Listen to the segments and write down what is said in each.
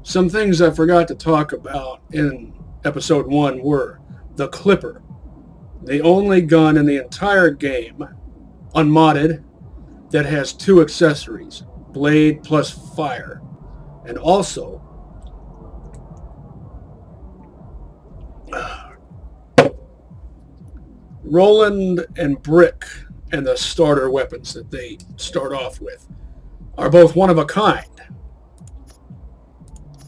Some things I forgot to talk about in episode 1 were the Clipper, the only gun in the entire game, unmodded, that has 2 accessories, blade plus fire, and also Roland and Brick and the starter weapons that they start off with are both one of a kind.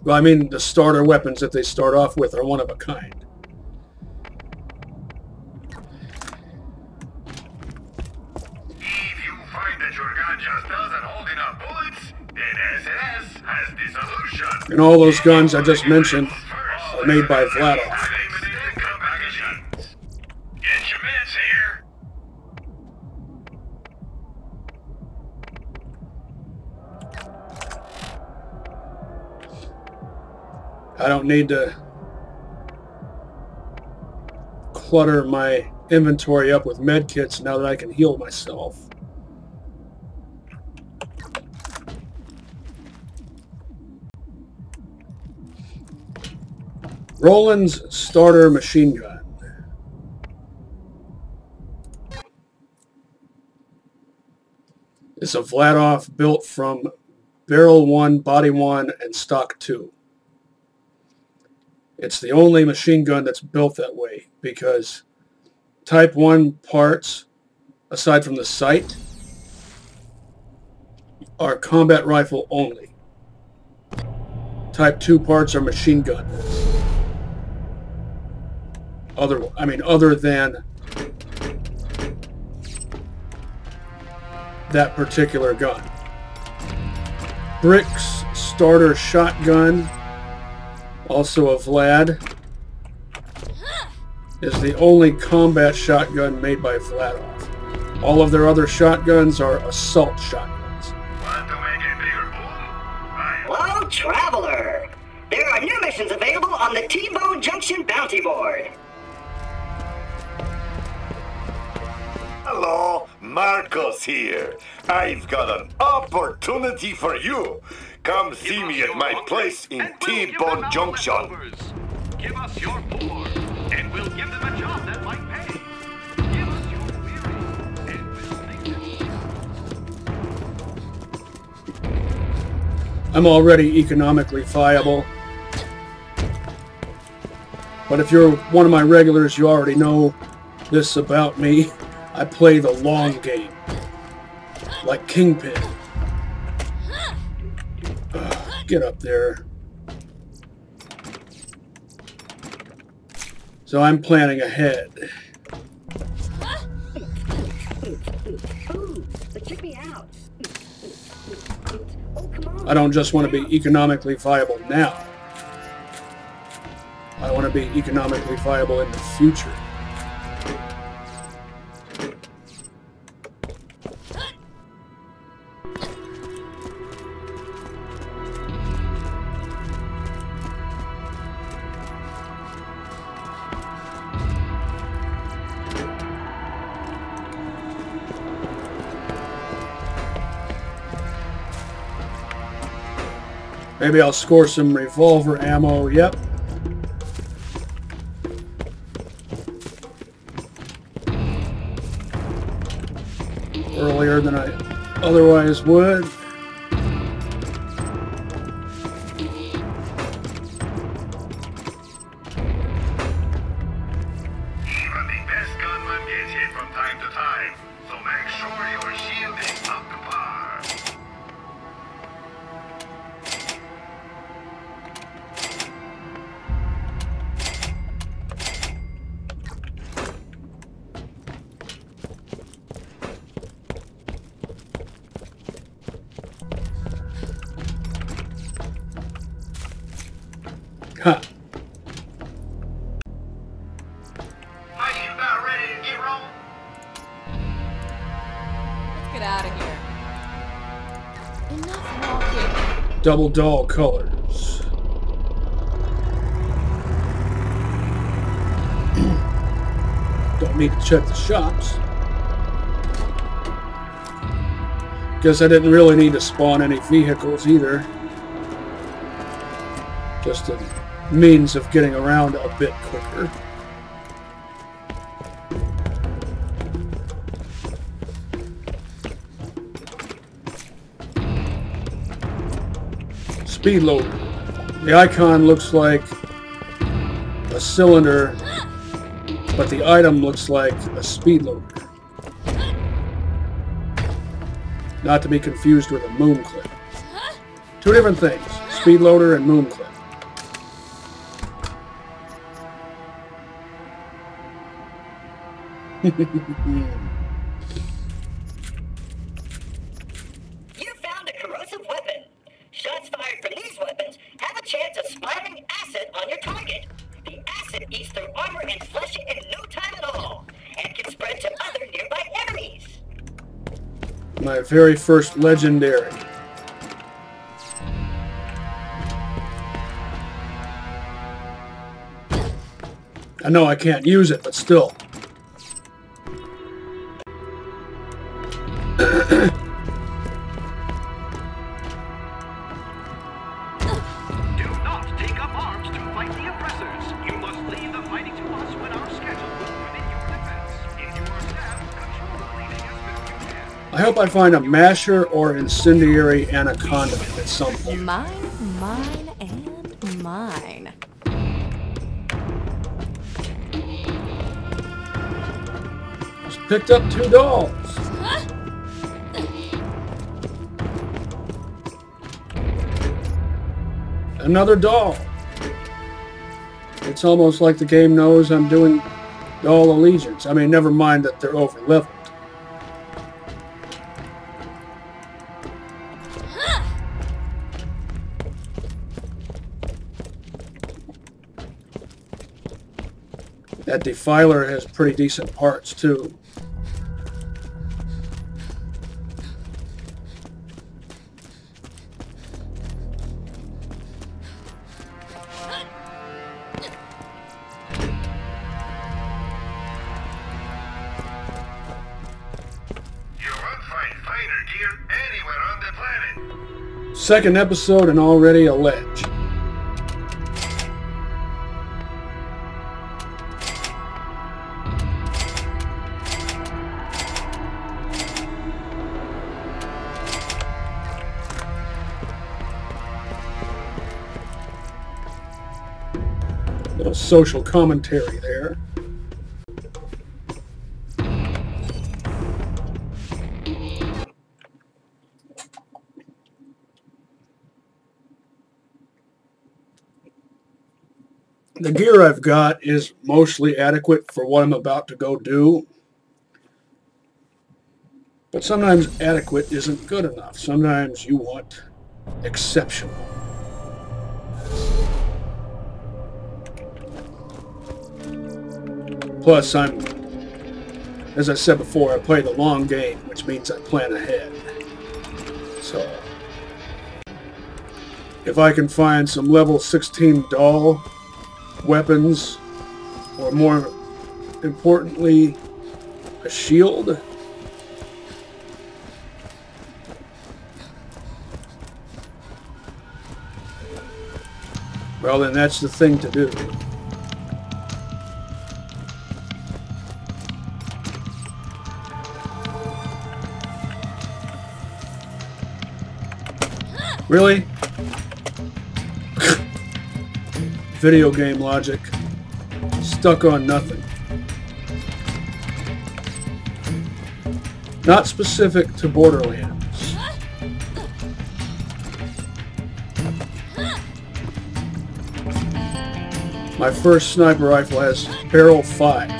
Well, I mean, the starter weapons that they start off with are one of a kind. If you find that your gun just doesn't hold enough bullets, then SS has the solution. And all those guns I just mentioned are made by Vladov. Get your mitts here. I don't need to clutter my inventory up with med kits now that I can heal myself. Roland's starter machine gun. It's a Vladov built from barrel 1, body 1, and stock 2. It's the only machine gun that's built that way because Type 1 parts, aside from the sight, are combat rifle only. Type 2 parts are machine gun. Other than that particular gun. Brick's starter shotgun, also a Vlad, is the only combat shotgun made by Vladov. All of their other shotguns are assault shotguns. Want to make a bigger boom? Hello, traveler! There are new missions available on the T-Bone Junction bounty board. Hello, Marcos here. I've got an opportunity for you. Come see me at my place in T-Bone Junction. Give us your poor, and we'll give them a job that might pay. Give us your weary, and we'll make them. I'm already economically viable. But if you're one of my regulars, you already know this about me. I play the long game. Like Kingpin. Get up there. So I'm planning ahead. I don't just want to be economically viable now. I want to be economically viable in the future. Maybe I'll score some revolver ammo. Yep. Earlier than I otherwise would. Even the best gunman gets hit from time to time, so make sure your shield is up to par. Huh. Are you about ready to get rolling? Let's get out of here. Enough walking. Double Dahl colors. Don't need to check the shops. Guess I didn't really need to spawn any vehicles either. Just a means of getting around a bit quicker. Speed loader. The icon looks like a cylinder, but the item looks like a speed loader. Not to be confused with a moon clip. Two different things. Speed loader and moon clip. You found a corrosive weapon. Shots fired from these weapons have a chance of splattering acid on your target. The acid eats through armor and flesh in no time at all, and can spread to other nearby enemies. My very first legendary. I know I can't use it, but still. I hope I find a masher or incendiary anaconda at some point. Mine, mine, and mine. Just picked up 2 dolls. Another doll. It's almost like the game knows I'm doing doll allegiance. I mean, never mind that they're over leveled. That defiler has pretty decent parts too. Second episode and already a ledge. Little social commentary there. The gear I've got is mostly adequate for what I'm about to go do. But sometimes adequate isn't good enough. Sometimes you want exceptional. Plus, as I said before, I play the long game, which means I plan ahead. So, if I can find some level 16 Dahl weapons, or more importantly, a shield, well, then that's the thing to do. Really? Video game logic. Stuck on nothing. Not specific to Borderlands. My first sniper rifle has barrel 5.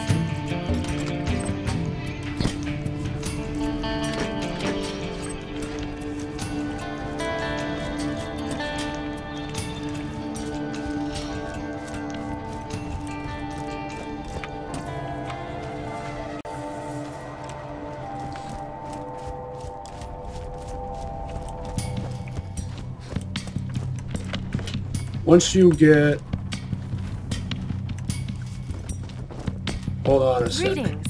Once you get... Hold on a second. Greetings.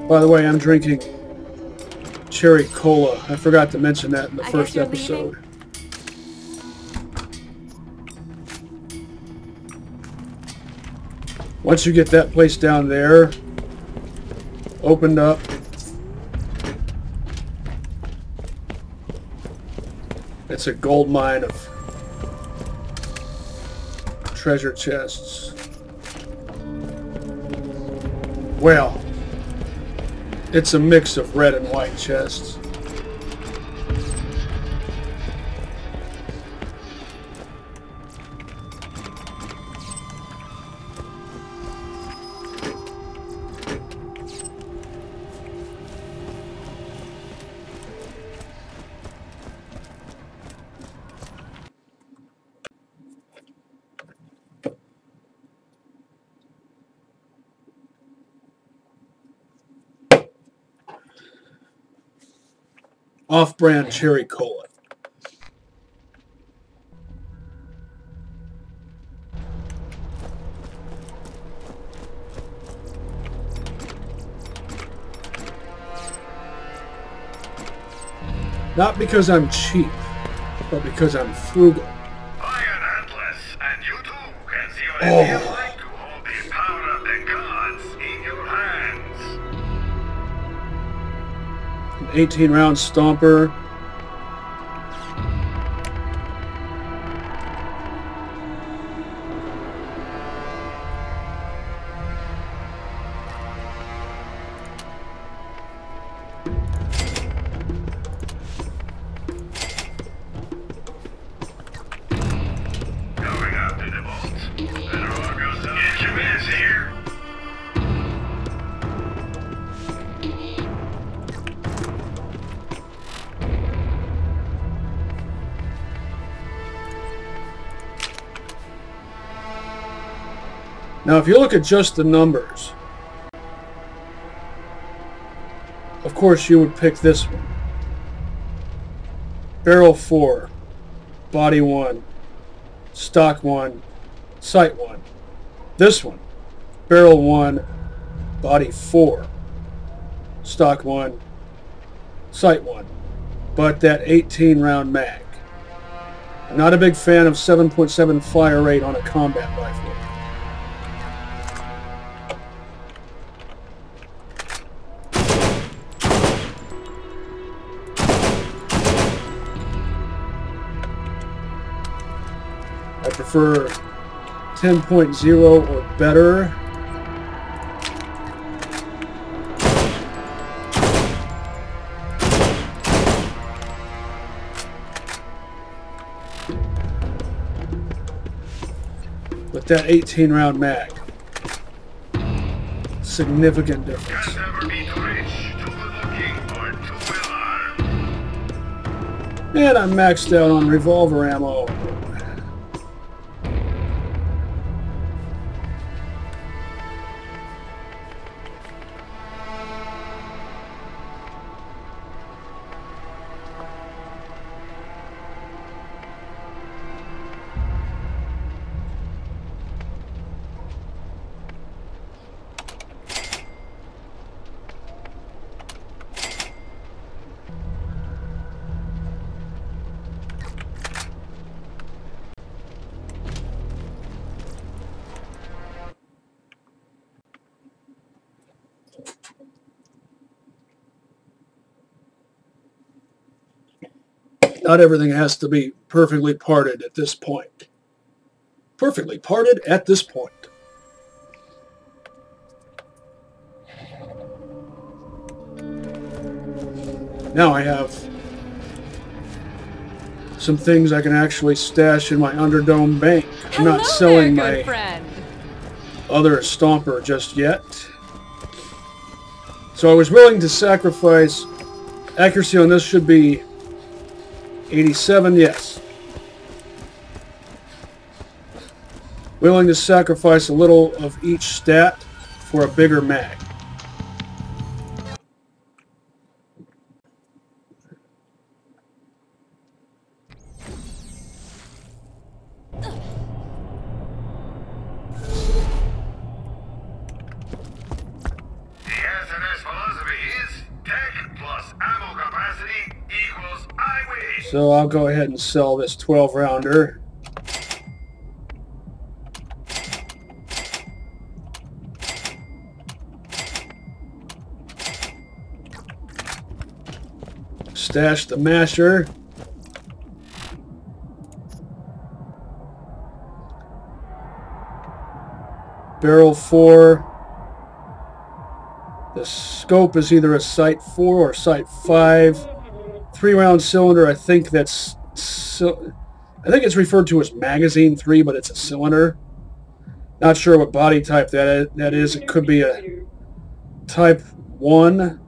By the way, I'm drinking cherry cola. I forgot to mention that in the first you're episode. leaving. Once you get that place down there opened up, it's a gold mine of treasure chests. Well, it's a mix of red and white chests. Off-brand cherry cola. Not because I'm cheap, but because I'm frugal. I am Atlas, and you too can see what it feels like to hold the power of the gods in your hands. An 18-round Stomper. Going after the bolt. Better arm yourself. Get your minutes here. Now, if you look at just the numbers, of course you would pick this one. Barrel 4, Body 1, Stock 1, Sight 1. This one, Barrel 1, Body 4, Stock 1, Sight 1. But that 18-round mag. I'm not a big fan of 7.7 fire rate on a combat rifle. I prefer 10.0 or better. But that 18-round mag, significant difference. Can't ever be too rich, too good looking, or too well armed. And I'm maxed out on revolver ammo. Not everything has to be perfectly parted at this point. Perfectly parted at this point. Now I have some things I can actually stash in my Underdome bank. I'm not selling my other Stomper just yet. So I was willing to sacrifice. Accuracy on this should be 87, yes. Willing to sacrifice a little of each stat for a bigger mag. So I'll go ahead and sell this 12-rounder. Stash the masher. Barrel 4. The scope is either a sight 4 or sight 5. 3-round cylinder. I think it's referred to as magazine 3, but it's a cylinder. Not sure what body type that is. It could be a type 1,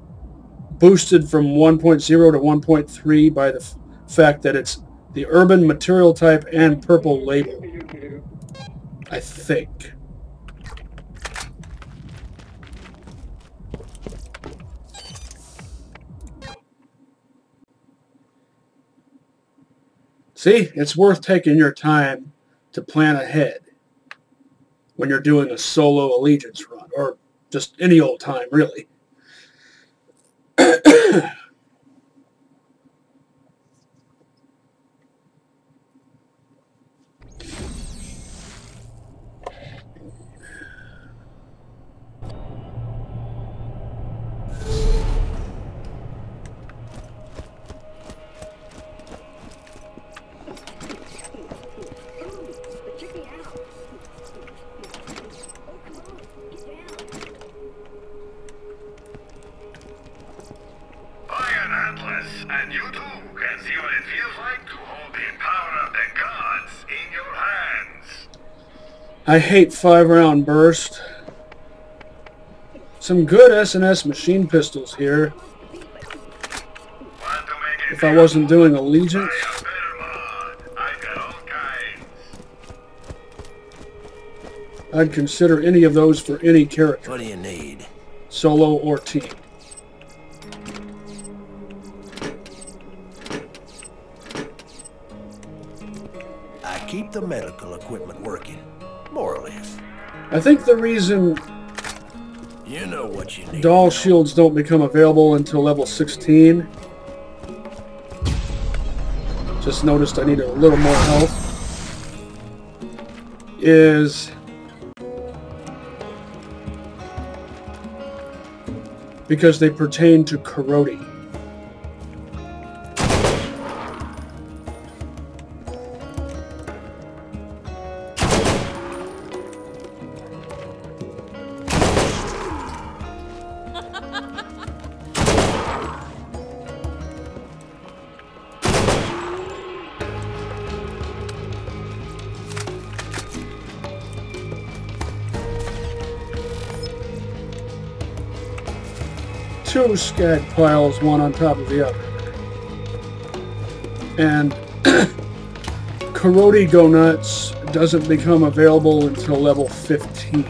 boosted from 1.0 to 1.3 by the fact that it's the urban material type and purple label. I think. See, it's worth taking your time to plan ahead when you're doing a solo allegiance run, or just any old time, really. And you too can see what it feels like to hold the power of the gods in your hands. I hate 5-round burst. Some good S&S machine pistols here. If I wasn't doing allegiance. I'd consider any of those for any character. What do you need? Solo or team. Keep the medical equipment working, more or less. I think the reason you know what you need. Dahl shields don't become available until level 16. Just noticed I need a little more health. Is because they pertain to corroding. Two skag piles, one on top of the other. And Playthru-1 doesn't become available until level 15.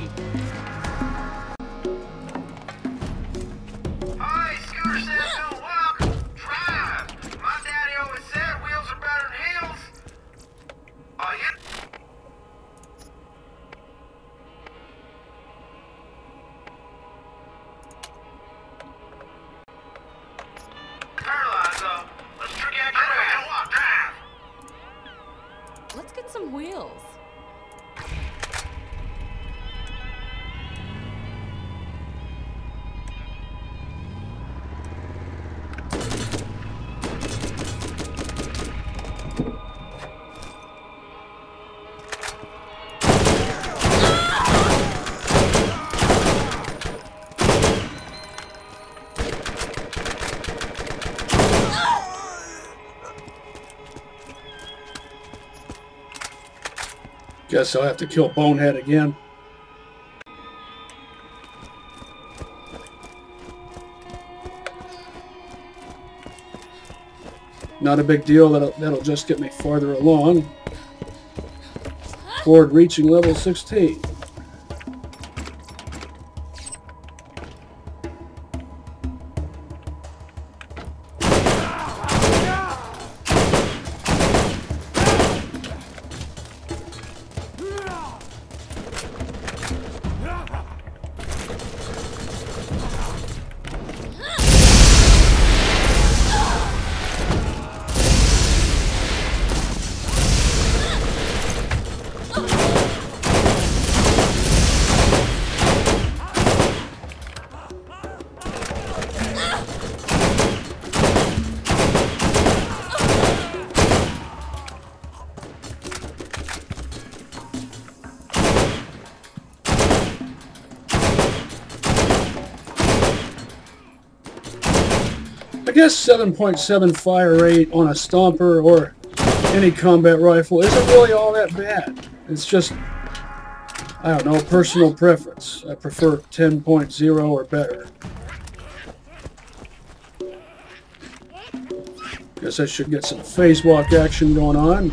Hi, Scooter says don't walk, drive. My daddy always said wheels are better than heels. Oh, yeah. Let's get some wheels. Guess I'll have to kill Bonehead again. Not a big deal. That'll just get me farther along toward reaching level 16. guess 7.7 fire rate on a Stomper or any combat rifle isn't really all that bad. It's just, I don't know, personal preference. I prefer 10.0 or better. Guess I should get some phase walk action going on.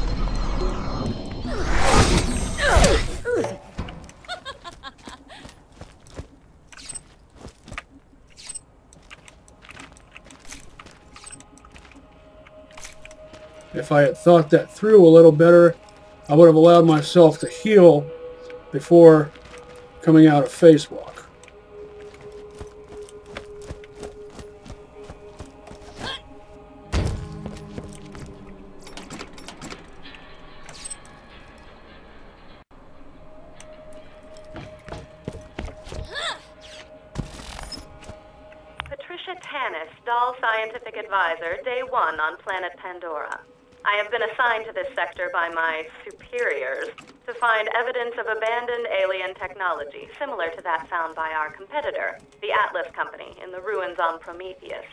If I had thought that through a little better, I would have allowed myself to heal before coming out of phase walk. Dahl Scientific Advisor, Day 1 on planet Pandora. I have been assigned to this sector by my superiors to find evidence of abandoned alien technology similar to that found by our competitor, the Atlas Company, in the ruins on Prometheus.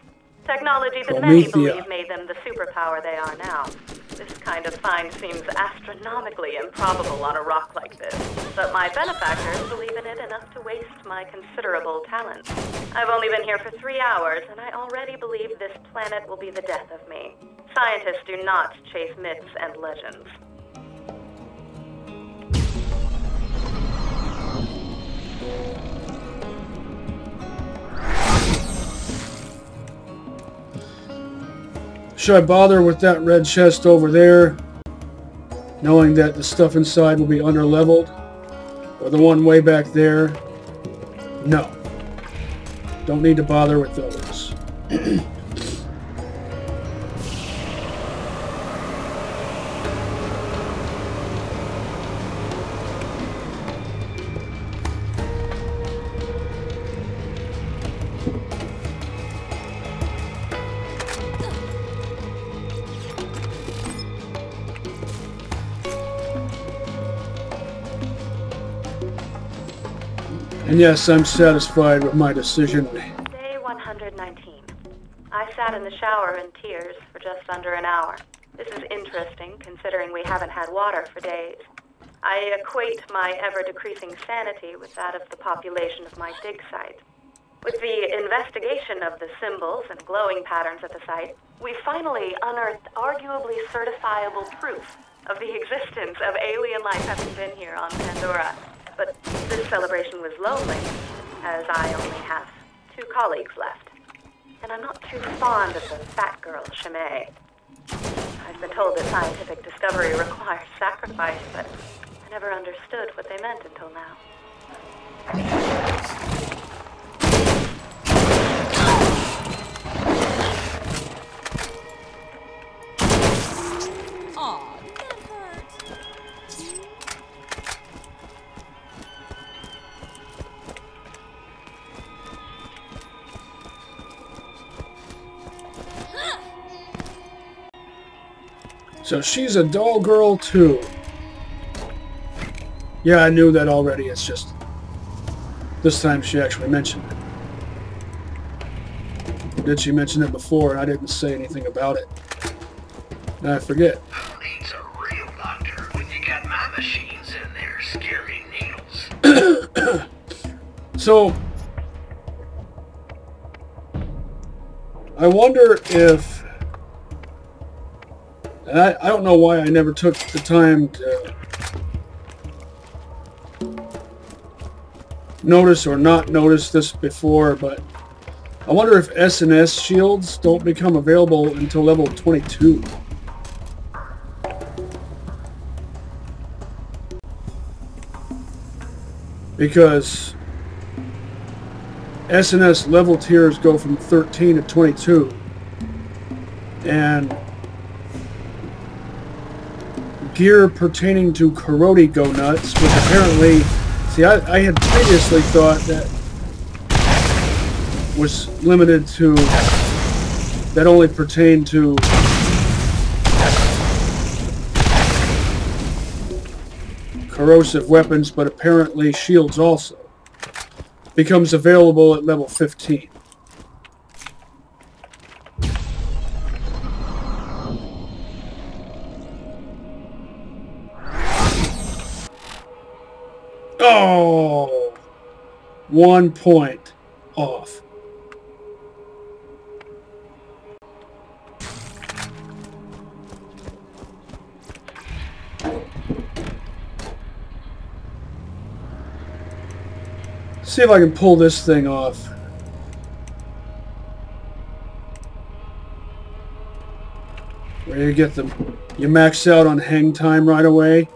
Technology that many believe made them the superpower they are now. This kind of find seems astronomically improbable on a rock like this, but my benefactors believe in it enough to waste my considerable talents. I've only been here for 3 hours, and I already believe this planet will be the death of me. Scientists do not chase myths and legends. Should I bother with that red chest over there, knowing that the stuff inside will be under-leveled? Or the one way back there? No. Don't need to bother with those. And yes, I'm satisfied with my decision. Day 119. I sat in the shower in tears for just under an hour. This is interesting, considering we haven't had water for days. I equate my ever-decreasing sanity with that of the population of my dig site. With the investigation of the symbols and glowing patterns at the site, we finally unearthed arguably certifiable proof of the existence of alien life having been here on Pandora. But this celebration was lonely, as I only have 2 colleagues left. And I'm not too fond of the fat girl, Shimei. I've been told that scientific discovery requires sacrifice, but I never understood what they meant until now. Aw, that hurt. So she's a doll girl too. Yeah, I knew that already. It's just this time she actually mentioned it. Or did she mention it before and I didn't say anything about it? And I forget. Who needs a real doctor when you got my machines in there scaring needles? So I wonder if, and I don't know why I never took the time to notice or not notice this before, but I wonder if S&S shields don't become available until level 22. Because S&S level tiers go from 13 to 22. And gear pertaining to Playthru-Go-Nuts, which apparently, see, I had previously thought that was limited to, that only pertained to corrosive weapons, but apparently shields also. Becomes available at level 15. Oh! 1 point off. See if I can pull this thing off. Where you get them, you max out on hang time right away.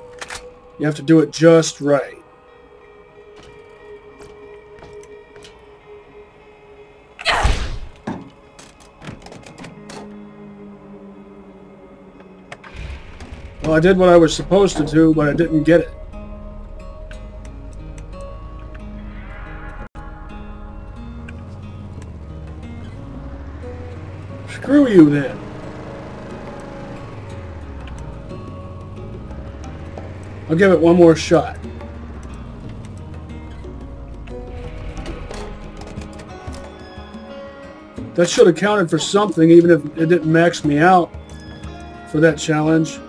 You have to do it just right. Well, I did what I was supposed to do, but I didn't get it. Screw you then. I'll give it one more shot. That should have counted for something, even if it didn't max me out for that challenge.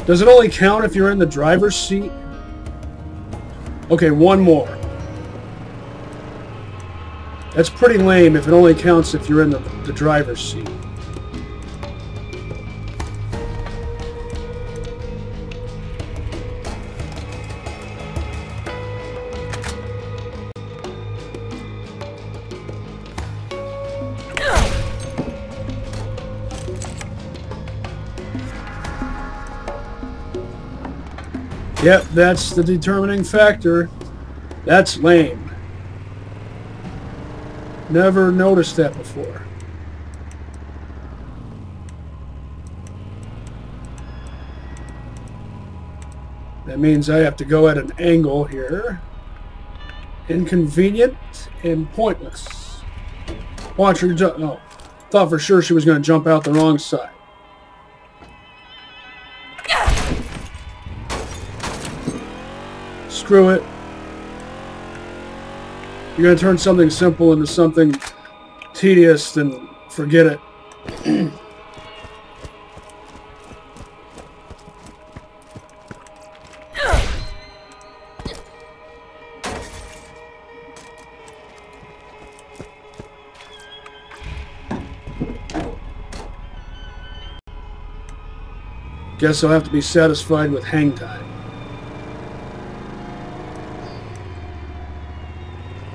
Does it only count if you're in the driver's seat? Okay, one more. That's pretty lame if it only counts if you're in the driver's seat. Yep, that's the determining factor. That's lame. Never noticed that before. That means I have to go at an angle here. Inconvenient and pointless. Watch her jump. No. Thought for sure she was going to jump out the wrong side. Screw it. You're going to turn something simple into something tedious, then forget it. Guess I'll have to be satisfied with hang time.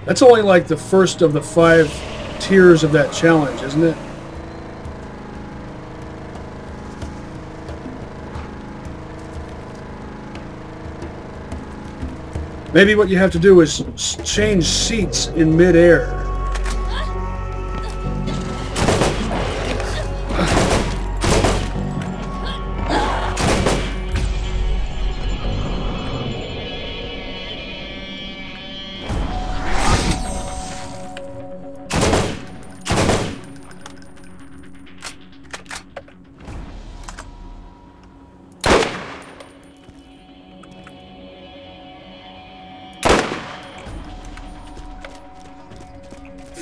That's only like the first of the 5 tiers of that challenge, isn't it? Maybe what you have to do is change seats in mid-air.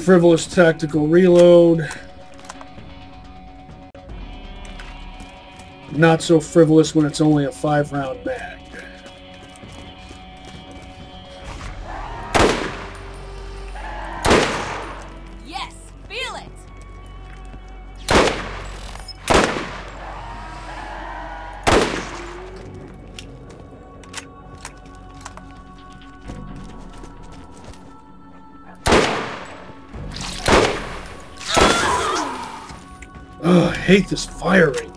Frivolous tactical reload. Not so frivolous when it's only a 5-round mag. Yes, feel it. Ugh, I hate this fire rate.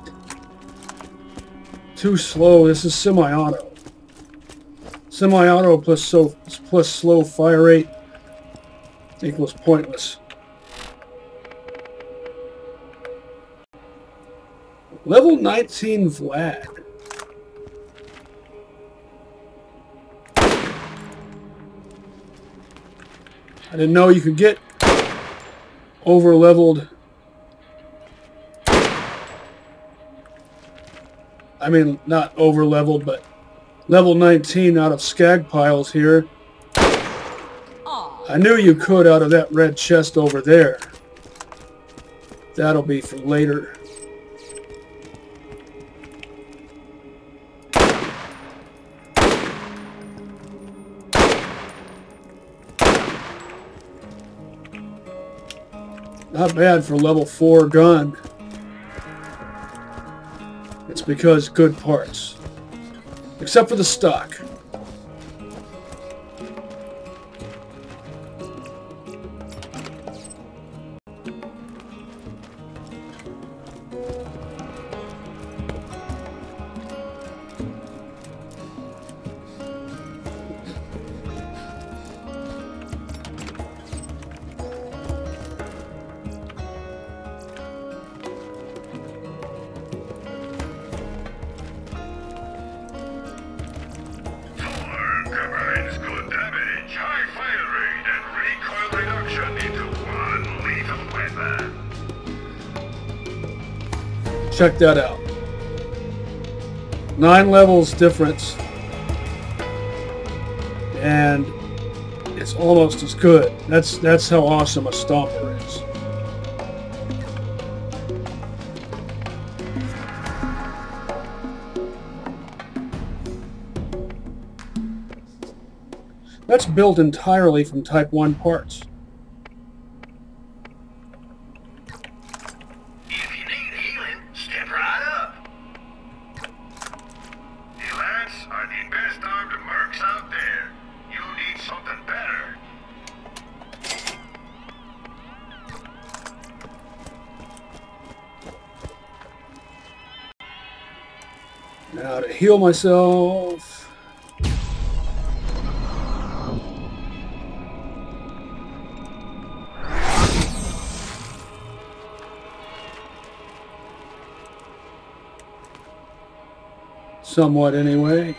Too slow. This is semi-auto. Semi-auto plus slow fire rate equals pointless. Level 19 Vlad. I didn't know you could get over-leveled. I mean, not over-leveled, but level 19 out of skag piles here. I knew you could out of that red chest over there. That'll be for later. Not bad for level 4 gun. It's because good parts. Except for the stock. Check that out. 9 levels difference. And it's almost as good. That's how awesome a Stomper is. That's built entirely from Type 1 parts. Now to heal myself. Somewhat anyway.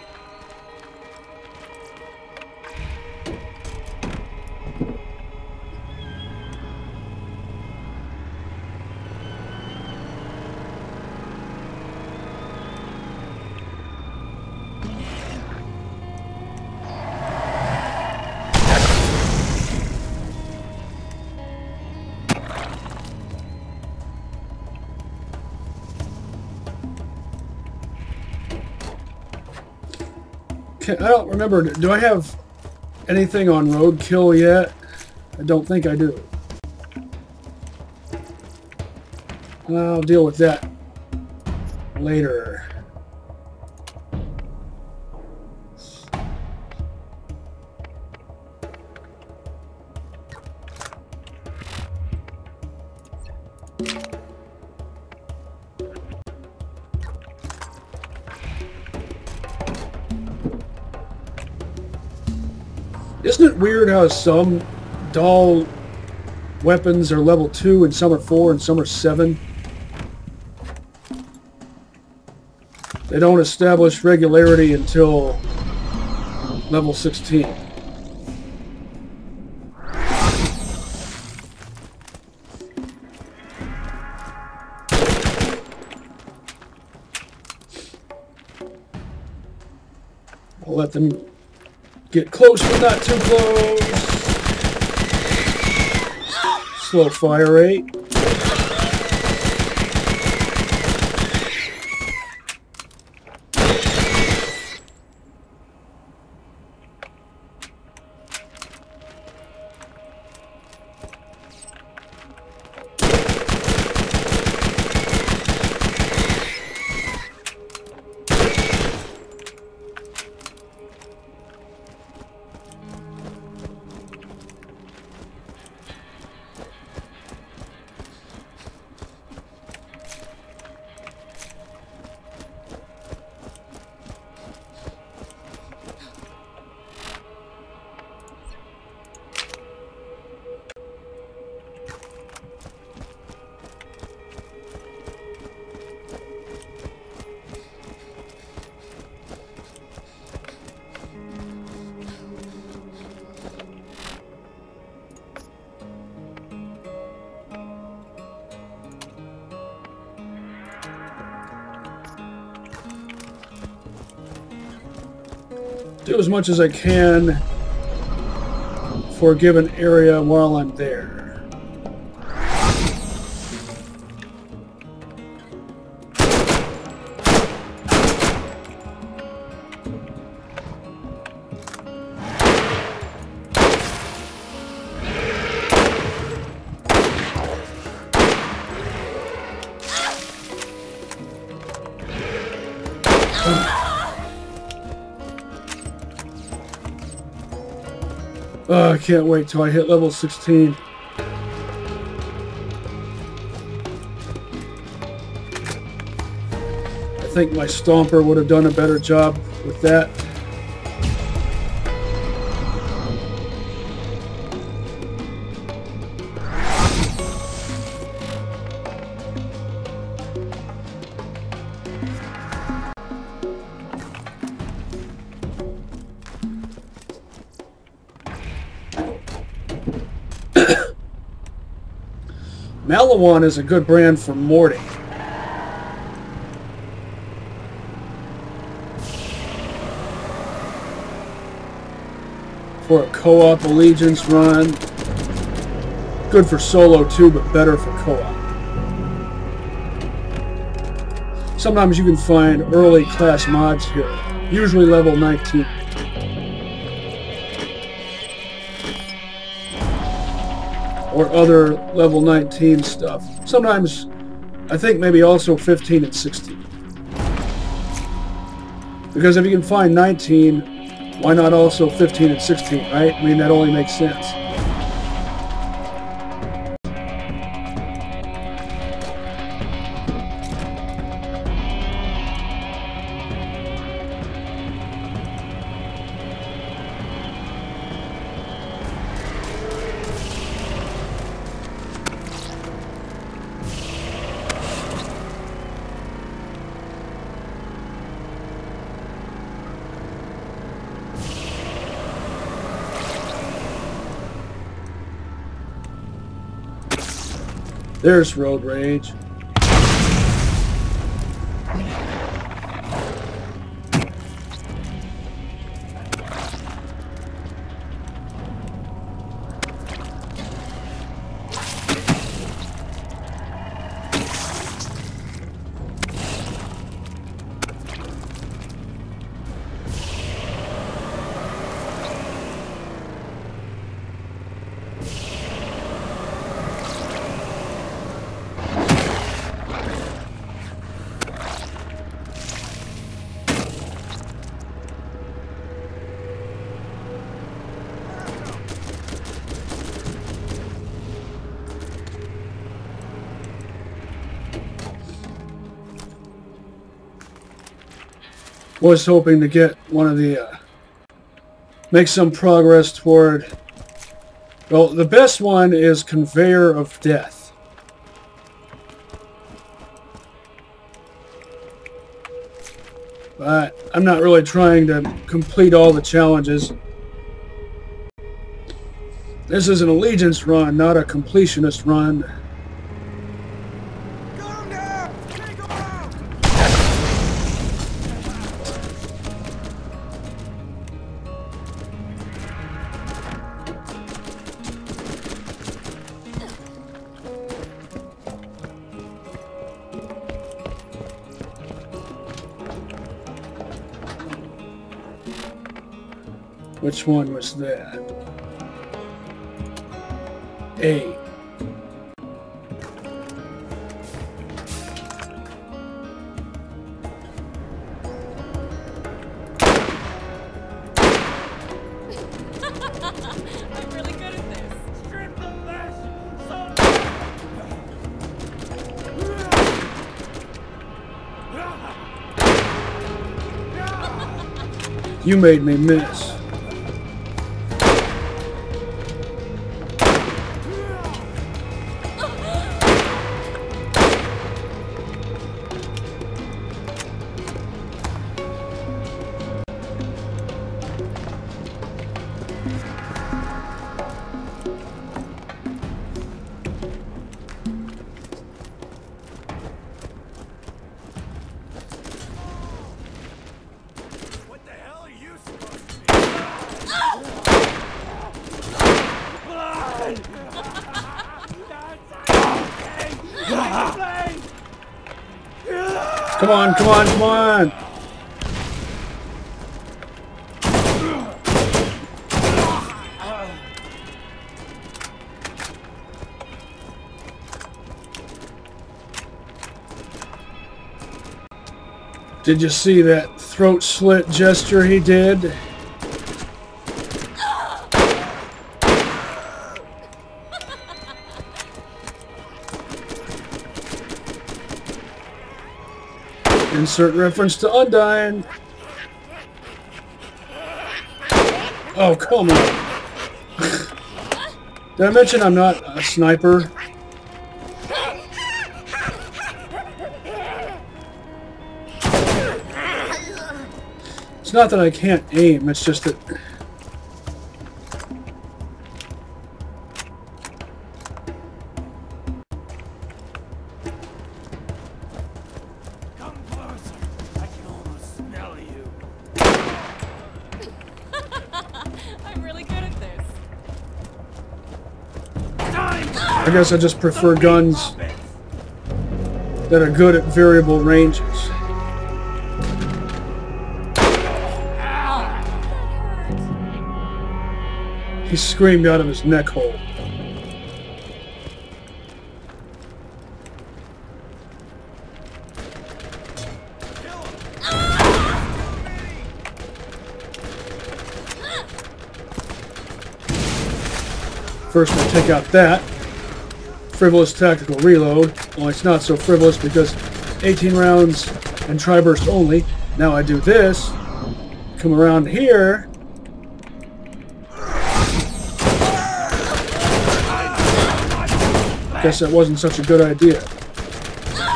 I don't remember. Do I have anything on roadkill yet? I don't think I do. I'll deal with that later. Isn't it weird how some Dahl weapons are level 2 and some are 4 and some are 7? They don't establish regularity until level 16. I'll let them get close, but not too close. Slow fire rate. Do as much as I can for a given area while I'm there. Oh, I can't wait till I hit level 16. I think my Stomper would have done a better job with that. BL1 is a good brand for Morty. For a co-op Allegiance run. Good for solo too, but better for co-op. Sometimes you can find early class mods here, usually level 19. Or other level 19 stuff. Sometimes, I think maybe also 15 and 16. Because if you can find 19, why not also 15 and 16, right? I mean, that only makes sense. There's road rage. Was hoping to get one of the make some progress toward, well, the best one is Conveyor of Death. But I'm not really trying to complete all the challenges. This is an Allegiance run, not a completionist run. Which one was that? A. I'm really good at this. Strip the flesh. You made me miss. Come on, come on, come on! Did you see that throat slit gesture he did? Insert reference to Undyne. Oh, come on. Did I mention I'm not a sniper? It's not that I can't aim, it's just that... I guess I just prefer guns that are good at variable ranges. He screamed out of his neck hole. First I take out that. Frivolous tactical reload. Well, it's not so frivolous because 18 rounds and tri-burst only. Now I do this. Come around here. Guess that wasn't such a good idea.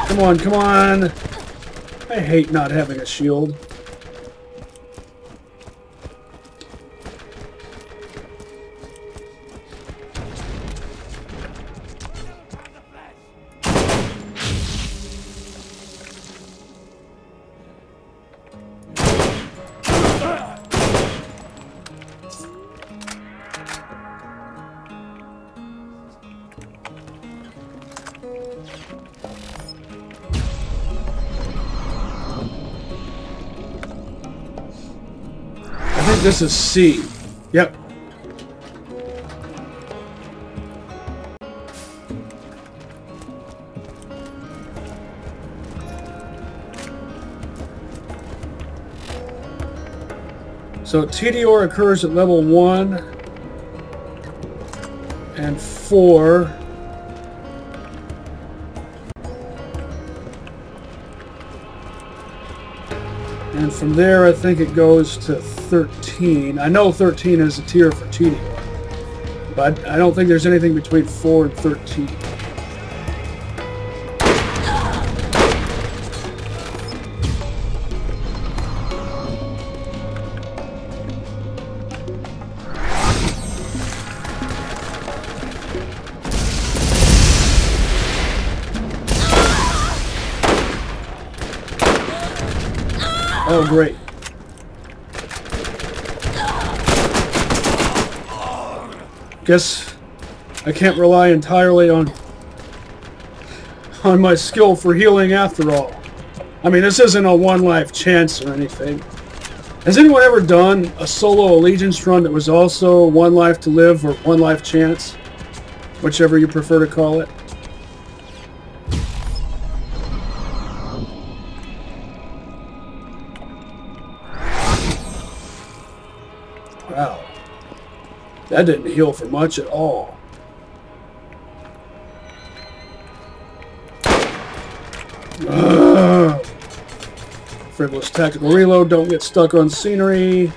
Come on, come on. I hate not having a shield. This is C. Yep. So TDR occurs at level 1 and 4. And from there, I think it goes to 13. I know 13 is a tier for TDR, but I don't think there's anything between 4 and 13. Oh, great. Guess I can't rely entirely on my skill for healing after all. I mean, this isn't a one-life chance or anything. Has anyone ever done a solo allegiance run that was also one life to live or one life chance? Whichever you prefer to call it. Wow. That didn't heal for much at all. Frivolous tactical reload, don't get stuck on scenery.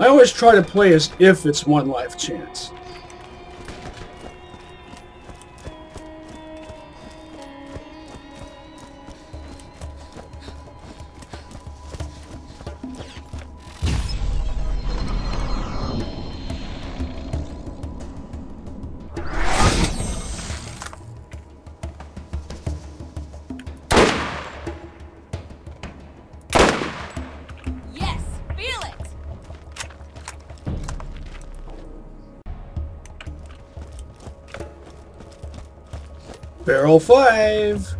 I always try to play as if it's one life chance. Barrel 5.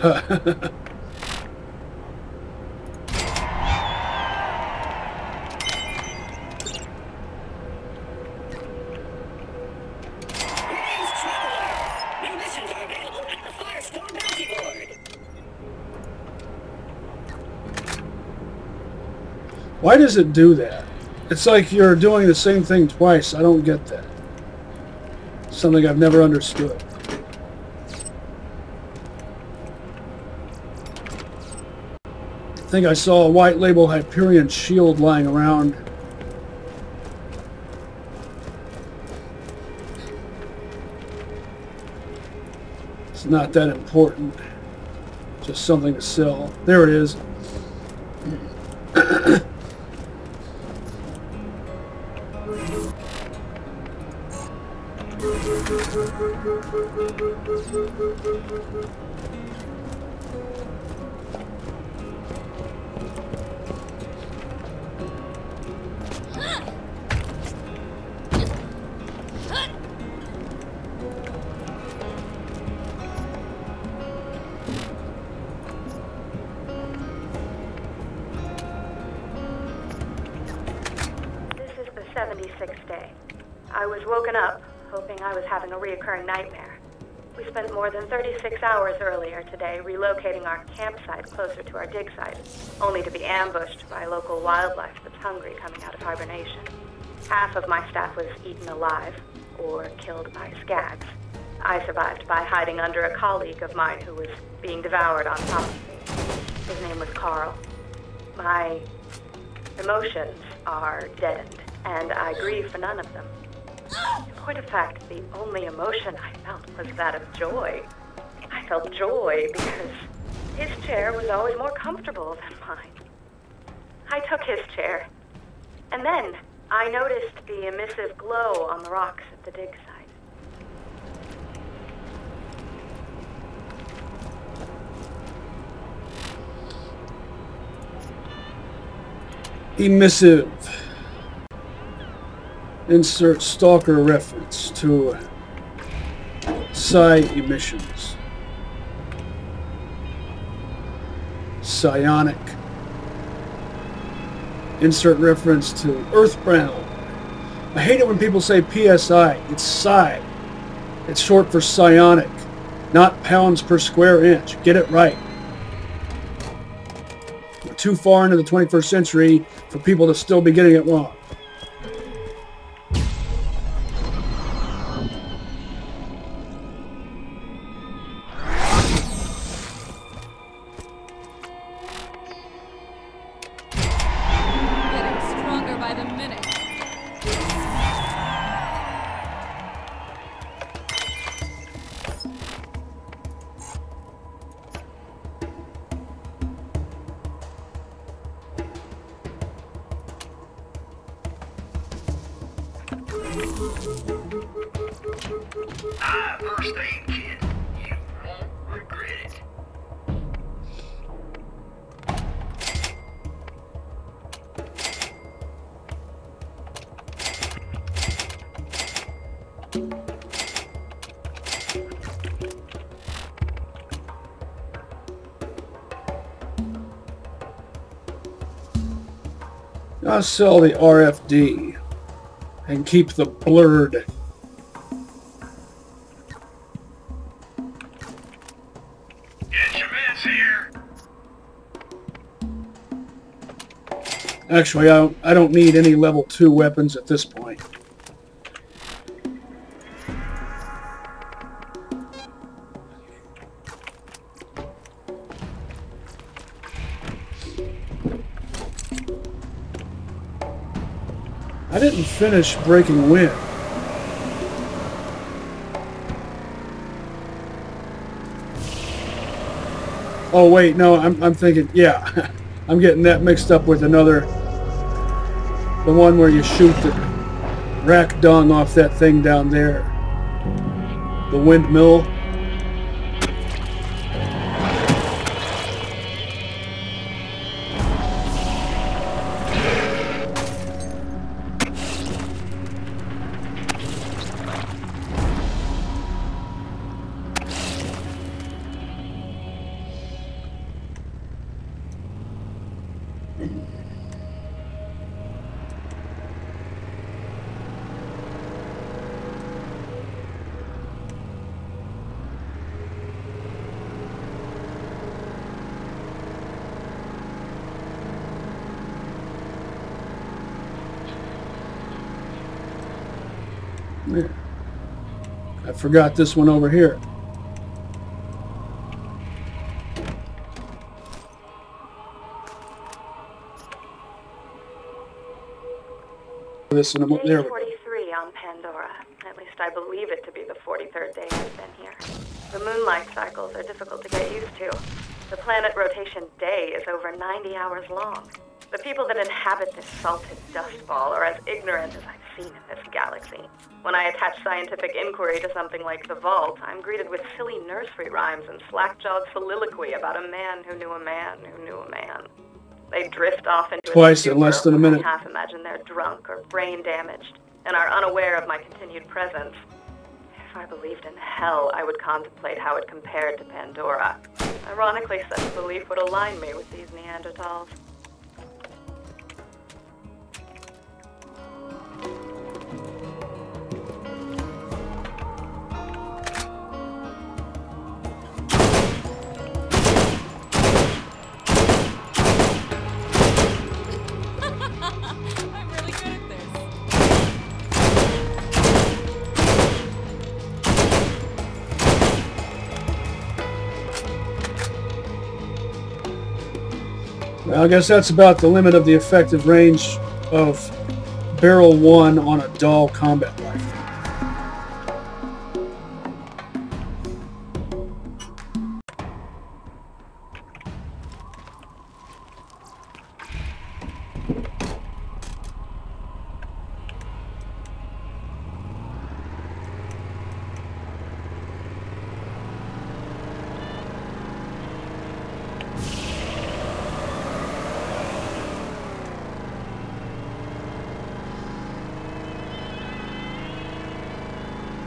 New missions are available at the Firestorm bounty board. Why does it do that? It's like you're doing the same thing twice. I don't get that. Something I've never understood. I think I saw a white label Hyperion shield lying around. It's not that important. Just something to sell. There it is. This is the 76th day. I was woken up, hoping I was having a reoccurring nightmare. We spent more than 36 hours earlier today relocating our campsite closer to our dig site, only to be ambushed by local wildlife that's hungry coming out of hibernation. Half of my staff was eaten alive, or killed by skags. I survived by hiding under a colleague of mine who was being devoured on top of me. His name was Carl. My emotions are deadened, and I grieve for none of them. In point of fact, the only emotion I felt was that of joy. I felt joy because his chair was always more comfortable than mine. I took his chair, and then I noticed the emissive glow on the rocks at the dig site. Emissive. Insert stalker reference to psi emissions. Psionic. Insert reference to earthbound. I hate it when people say PSI. It's psi. It's short for psionic, not pounds per square inch. Get it right. We're too far into the 21st century for people to still be getting it wrong. First aid kit. You won't regret it. I'll sell the RFD and keep the blurred. Get your meds here. Actually, I don't need any level 2 weapons at this point. I didn't finish Breaking Wind. Oh wait, no, I'm thinking, yeah, I'm getting that mixed up with another, the one where you shoot the rack dung off that thing down there, the windmill. I forgot this one over here. This and there. Day 43 on Pandora. At least I believe it to be the 43rd day I've been here. The moonlight cycles are difficult to get used to. The planet rotation day is over 90 hours long. The people that inhabit this salted dust ball are as ignorant as I've seen in this galaxy. When I attach scientific inquiry to something like the Vault, I'm greeted with silly nursery rhymes and slack-jawed soliloquy about a man who knew a man who knew a man. They drift off into twice in less than a minute. I half imagine they're drunk or brain damaged and are unaware of my continued presence. If I believed in hell, I would contemplate how it compared to Pandora. Ironically, such belief would align me with these Neanderthals. I'm really good at this. Well, I guess that's about the limit of the effective range of Barrel 1 on a Dahl combat rifle.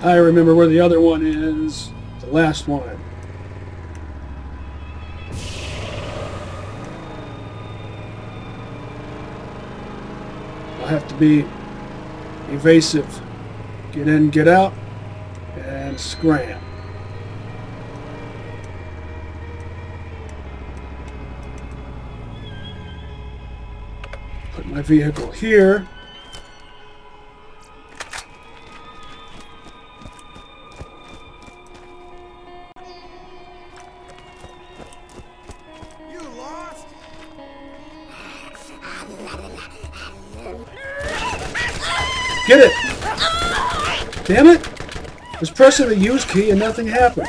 I remember where the other one is, the last one. I'll have to be evasive. Get in, get out, and scram. Put my vehicle here. Get it! Damn it! I was pressing the use key and nothing happened.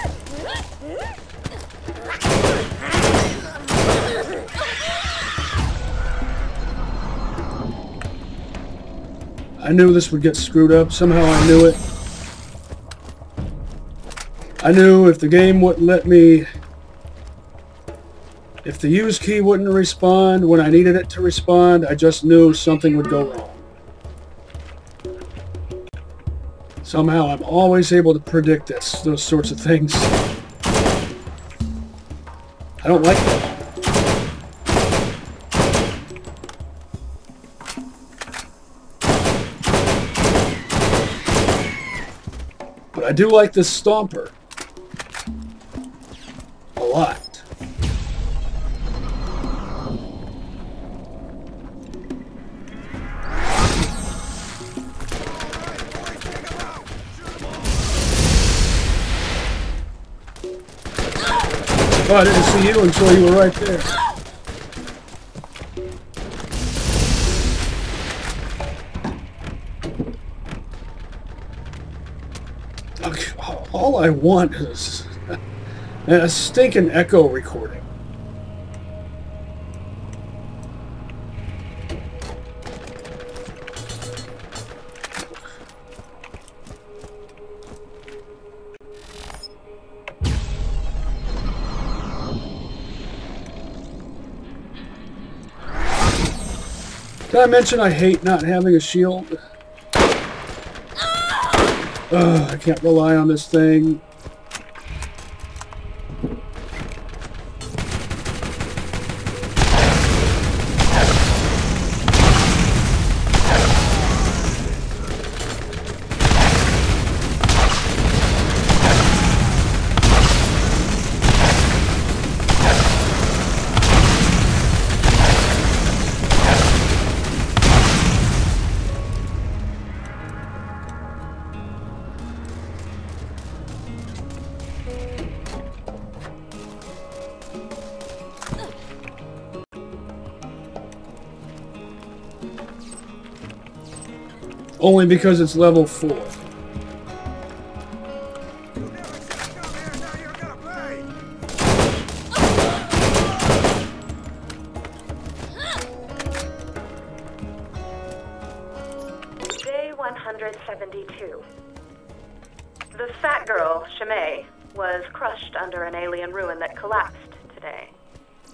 I knew this would get screwed up. Somehow I knew it. I knew if the game wouldn't let me... If the use key wouldn't respond when I needed it to respond, I just knew something would go wrong. Somehow I'm always able to predict those sorts of things. I don't like that. But I do like this Stomper a lot. Oh, I didn't see you until you were right there. All I want is a stinking echo recording. Did I mention I hate not having a shield? I can't rely on this thing. Only because it's level 4. Day 172. The fat girl, Shimei, was crushed under an alien ruin that collapsed today.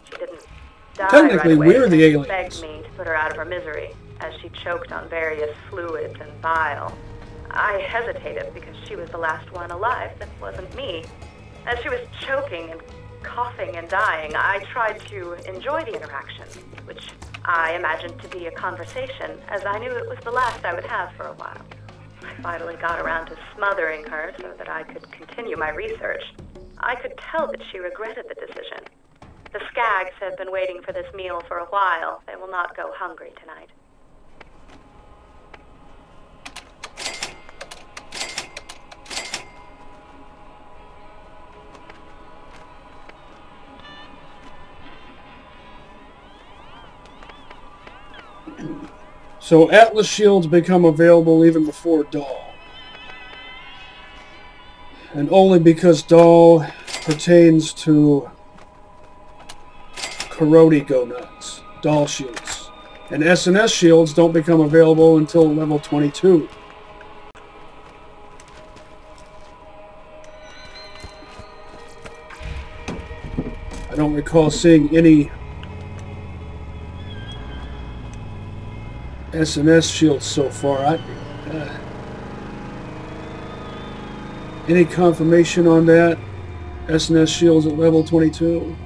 She didn't die Technically, right away, we're the and aliens. begged me to put her out of her misery as she choked on various fluids and bile. I hesitated because she was the last one alive that wasn't me. As she was choking and coughing and dying, I tried to enjoy the interaction, which I imagined to be a conversation, as I knew it was the last I would have for a while. I finally got around to smothering her so that I could continue my research. I could tell that she regretted the decision. The Skags have been waiting for this meal for a while. They will not go hungry tonight. So Atlas shields become available even before Dahl. And only because Dahl pertains to Playthru-Go-Nuts, Dahl shields. And SNS shields don't become available until level 22. I don't recall seeing any SNS shields so far. Any confirmation on that? SNS shields at level 22?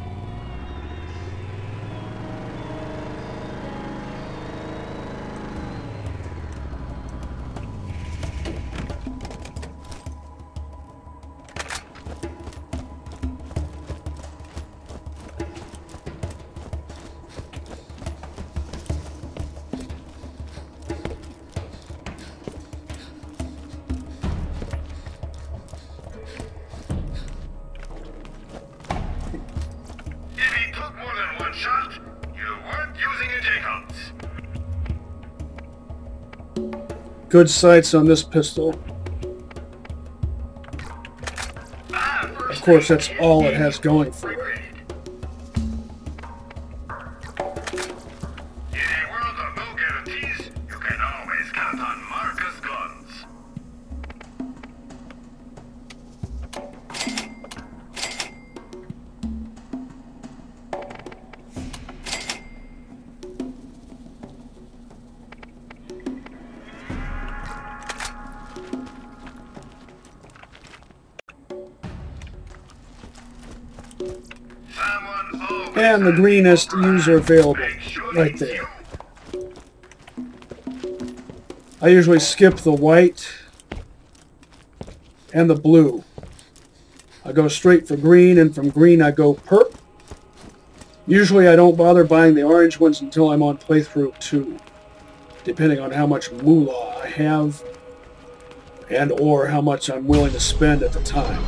Good sights on this pistol. Of course, that's all it has going for it. In a world of no guarantees, you can always count on Marcus guns. And the greenest user available, right there. I usually skip the white and the blue. I go straight for green, and from green I go perp. Usually I don't bother buying the orange ones until I'm on Playthru-2, depending on how much moolah I have and or how much I'm willing to spend at the time.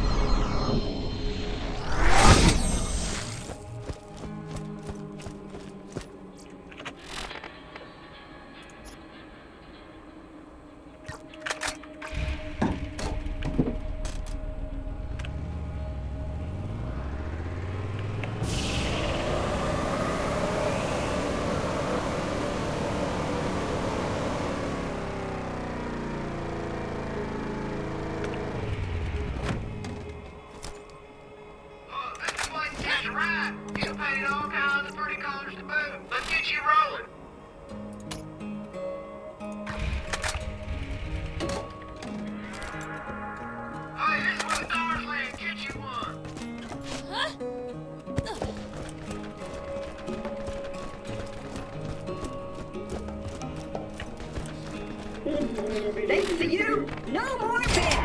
Thanks to you, no more bandits.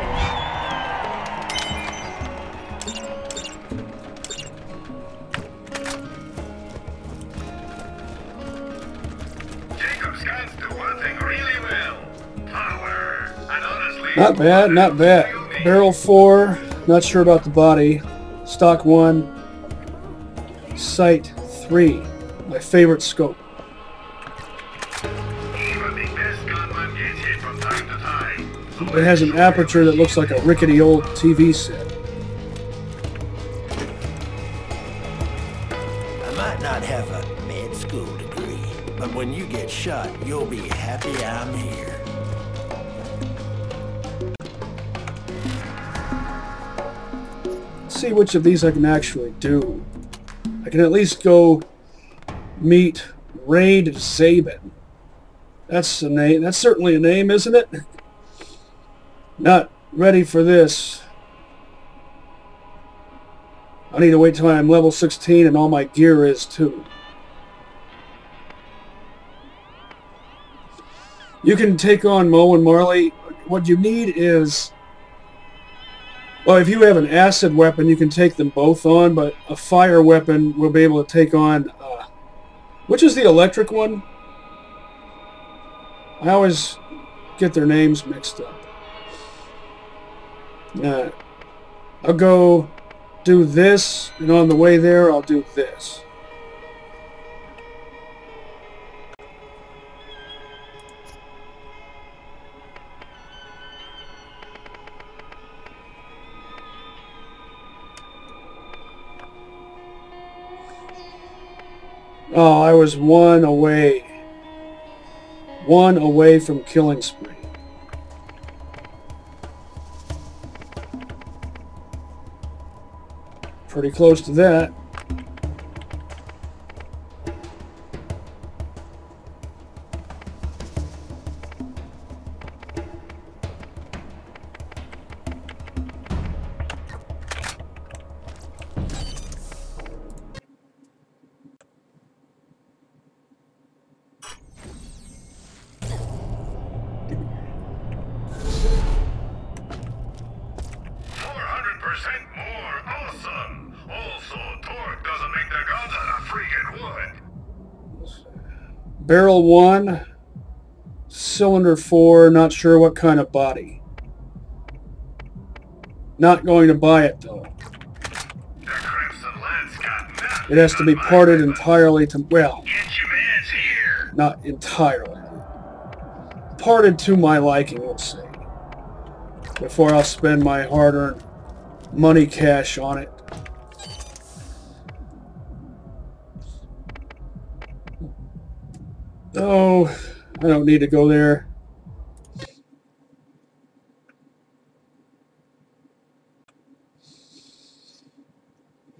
Jacob's guns do one thing really well. Power. And honestly, Not bad, not bad. Barrel 4, not sure about the body. Stock 1. Sight 3. My favorite scope. even the best gunman gets hit from time It has an aperture that looks like a rickety old TV set. I might not have a med school degree, but when you get shot, you'll be happy I'm here. Let's see which of these I can actually do. I can at least go meet Raid Zabin. That's a name. That's certainly a name, isn't it? Not ready for this. I need to wait till I'm level 16 and all my gear is too. You can take on Mo and Marley. What you need is... Well, if you have an acid weapon, you can take them both on, but a fire weapon will be able to take on... which is the electric one? I always get their names mixed up. I'll go do this, and on the way there, I'll do this. Oh, I was one away from killing spree. Pretty close to that. Barrel 1, cylinder 4, not sure what kind of body. Not going to buy it though. It has to be parted entirely to, well, not entirely. Parted to my liking, we'll say. Before I'll spend my hard-earned money cash on it. Oh, I don't need to go there.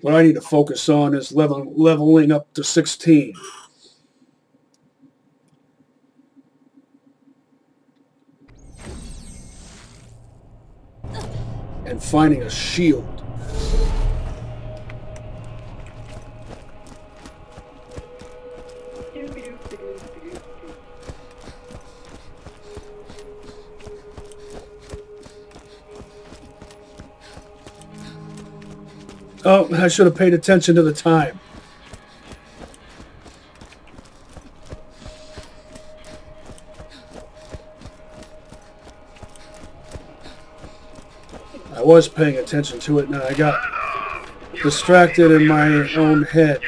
What I need to focus on is leveling up to 16. And finding a shield. Oh, I should have paid attention to the time. I was paying attention to it, and I got distracted in my own head.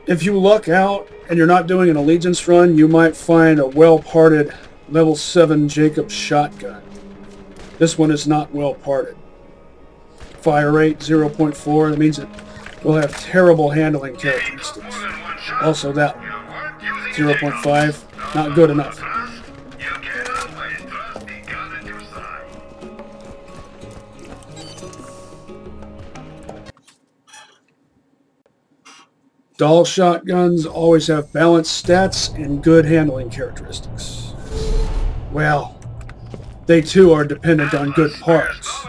If you luck out and you're not doing an allegiance run, you might find a well-parted level 7 Jacobs shotgun. This one is not well parted. Fire rate 0.4. That means it will have terrible handling characteristics. Also that one. 0.5. Not good enough. Dahl shotguns always have balanced stats and good handling characteristics. Well, they too are dependent on good parts.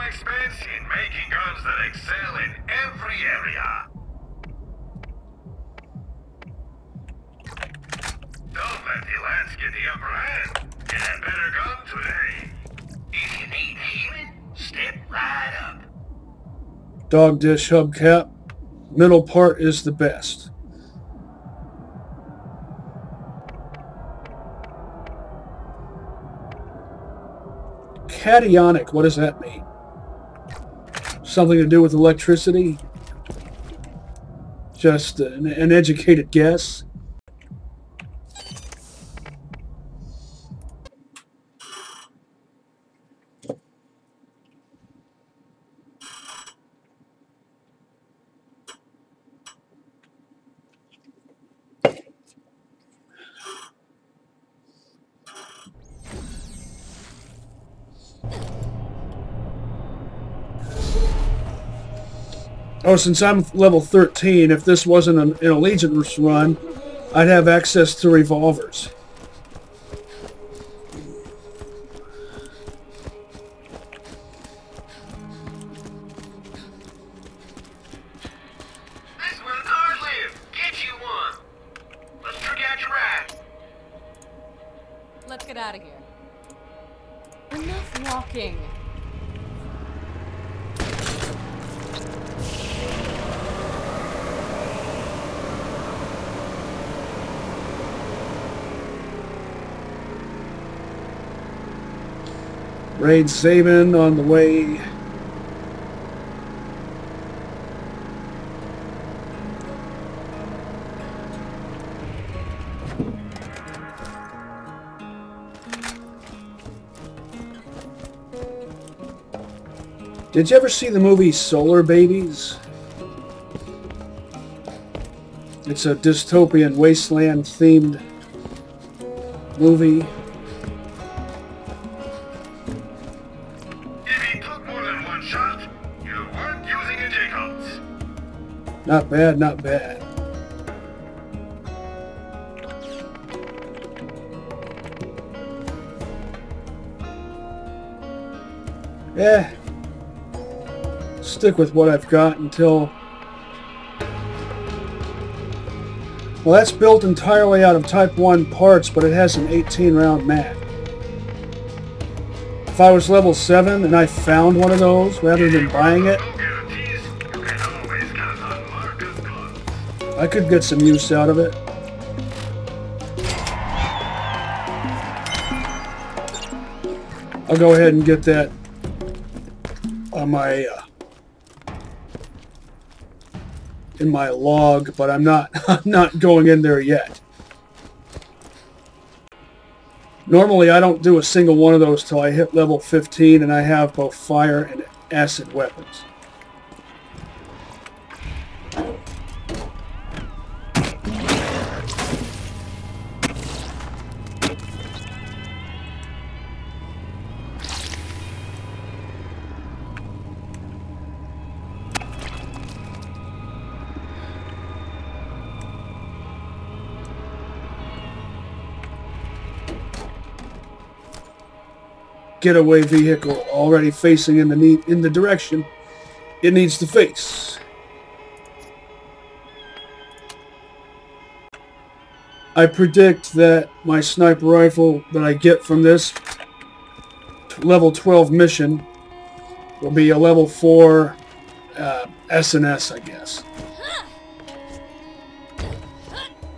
Dog dish hubcap. Middle part is the best. Cationic, what does that mean? Something to do with electricity? Just an educated guess. Oh, since I'm level 13, if this wasn't an Allegiance run, I'd have access to revolvers. This is where the cars live. Get you one. Let's trick out your ride. Let's get out of here. Enough walking. Raid Saban on the way. Did you ever see the movie Solar Babies? It's a dystopian wasteland themed movie. If he took more than one shot, you weren't using injectables. Not bad, not bad. Yeah. Stick with what I've got until... Well, that's built entirely out of Type 1 parts, but it has an 18-round mag. If I was level 7 and I found one of those, rather than buying it, I could get some use out of it. I'll go ahead and get that on my... in my log, but I'm not going in there yet. Normally I don't do a single one of those till I hit level 15 and I have both fire and acid weapons. Getaway vehicle already facing in the direction it needs to face. I predict that my sniper rifle that I get from this level 12 mission will be a level 4 SNS, I guess.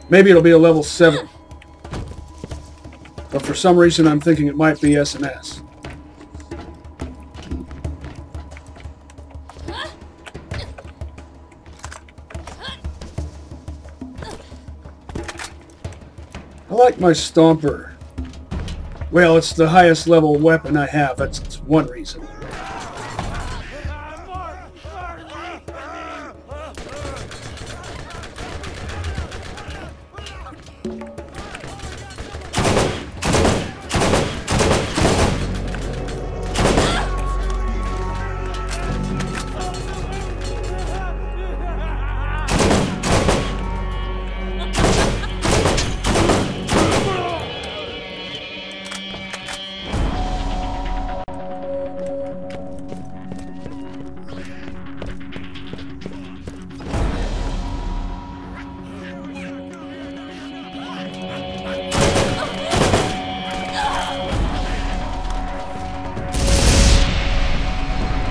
Maybe it'll be a level 7. But for some reason I'm thinking it might be SNS. I like my Stomper. Well, it's the highest level weapon I have. That's one reason.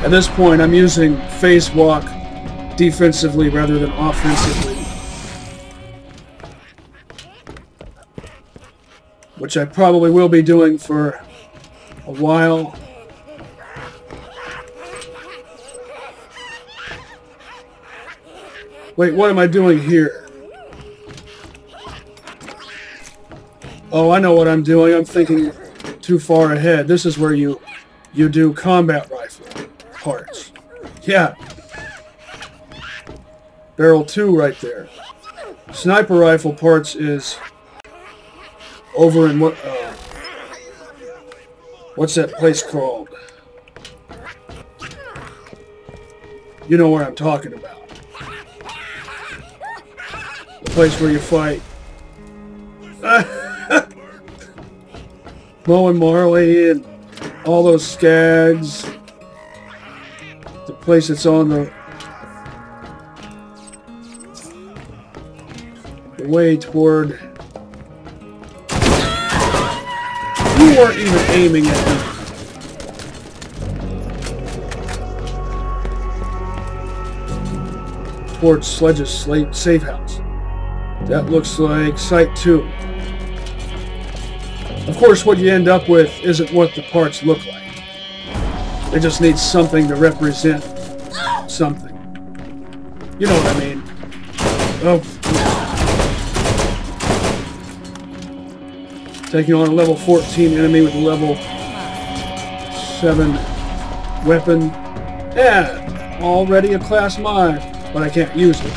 At this point, I'm using phase walk defensively rather than offensively, which I probably will be doing for a while. Wait, what am I doing here? Oh, I know what I'm doing. I'm thinking too far ahead. This is where you you do combat rifle parts. Yeah. Barrel 2 right there. Sniper rifle parts is over in what, what's that place called? You know where I'm talking about. The place where you fight Mo and Marley and all those skags. The place that's on the way toward... You weren't even aiming at me. Towards Sledge's safe house. That looks like Site 2. Of course, what you end up with isn't what the parts look like. They just need something to represent something. You know what I mean. Oh. Taking on a level 14 enemy with a level 7 weapon. Yeah, already a class mine, but I can't use it.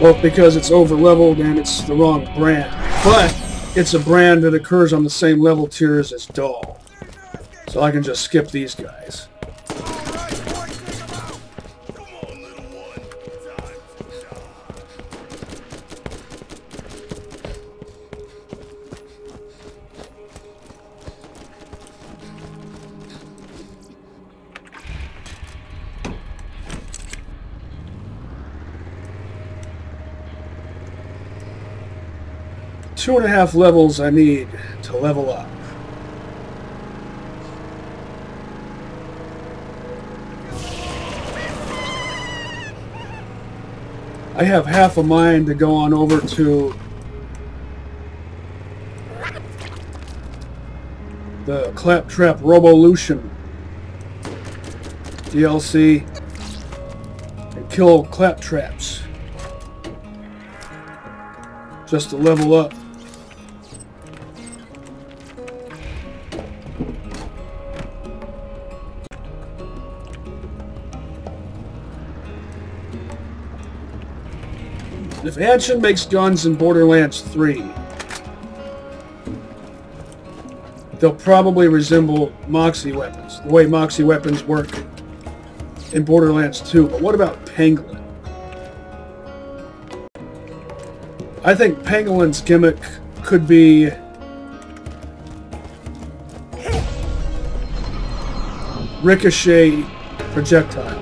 Well, because it's over-leveled and it's the wrong brand. But it's a brand that occurs on the same level tiers as Dahl. So I can just skip these guys. 2.5 levels I need to level up. I have half a mind to go on over to the Claptrap Robolution DLC and kill Claptraps just to level up. If Anshin makes guns in Borderlands 3, they'll probably resemble Moxie weapons, the way Moxie weapons work in Borderlands 2. But what about Pangolin? I think Pangolin's gimmick could be ricochet projectiles.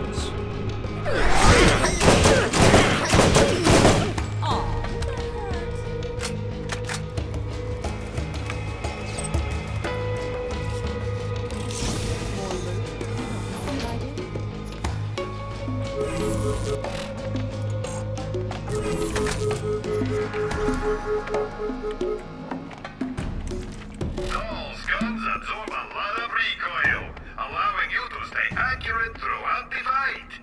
Dahl's guns absorb a lot of recoil, allowing you to stay accurate throughout the fight.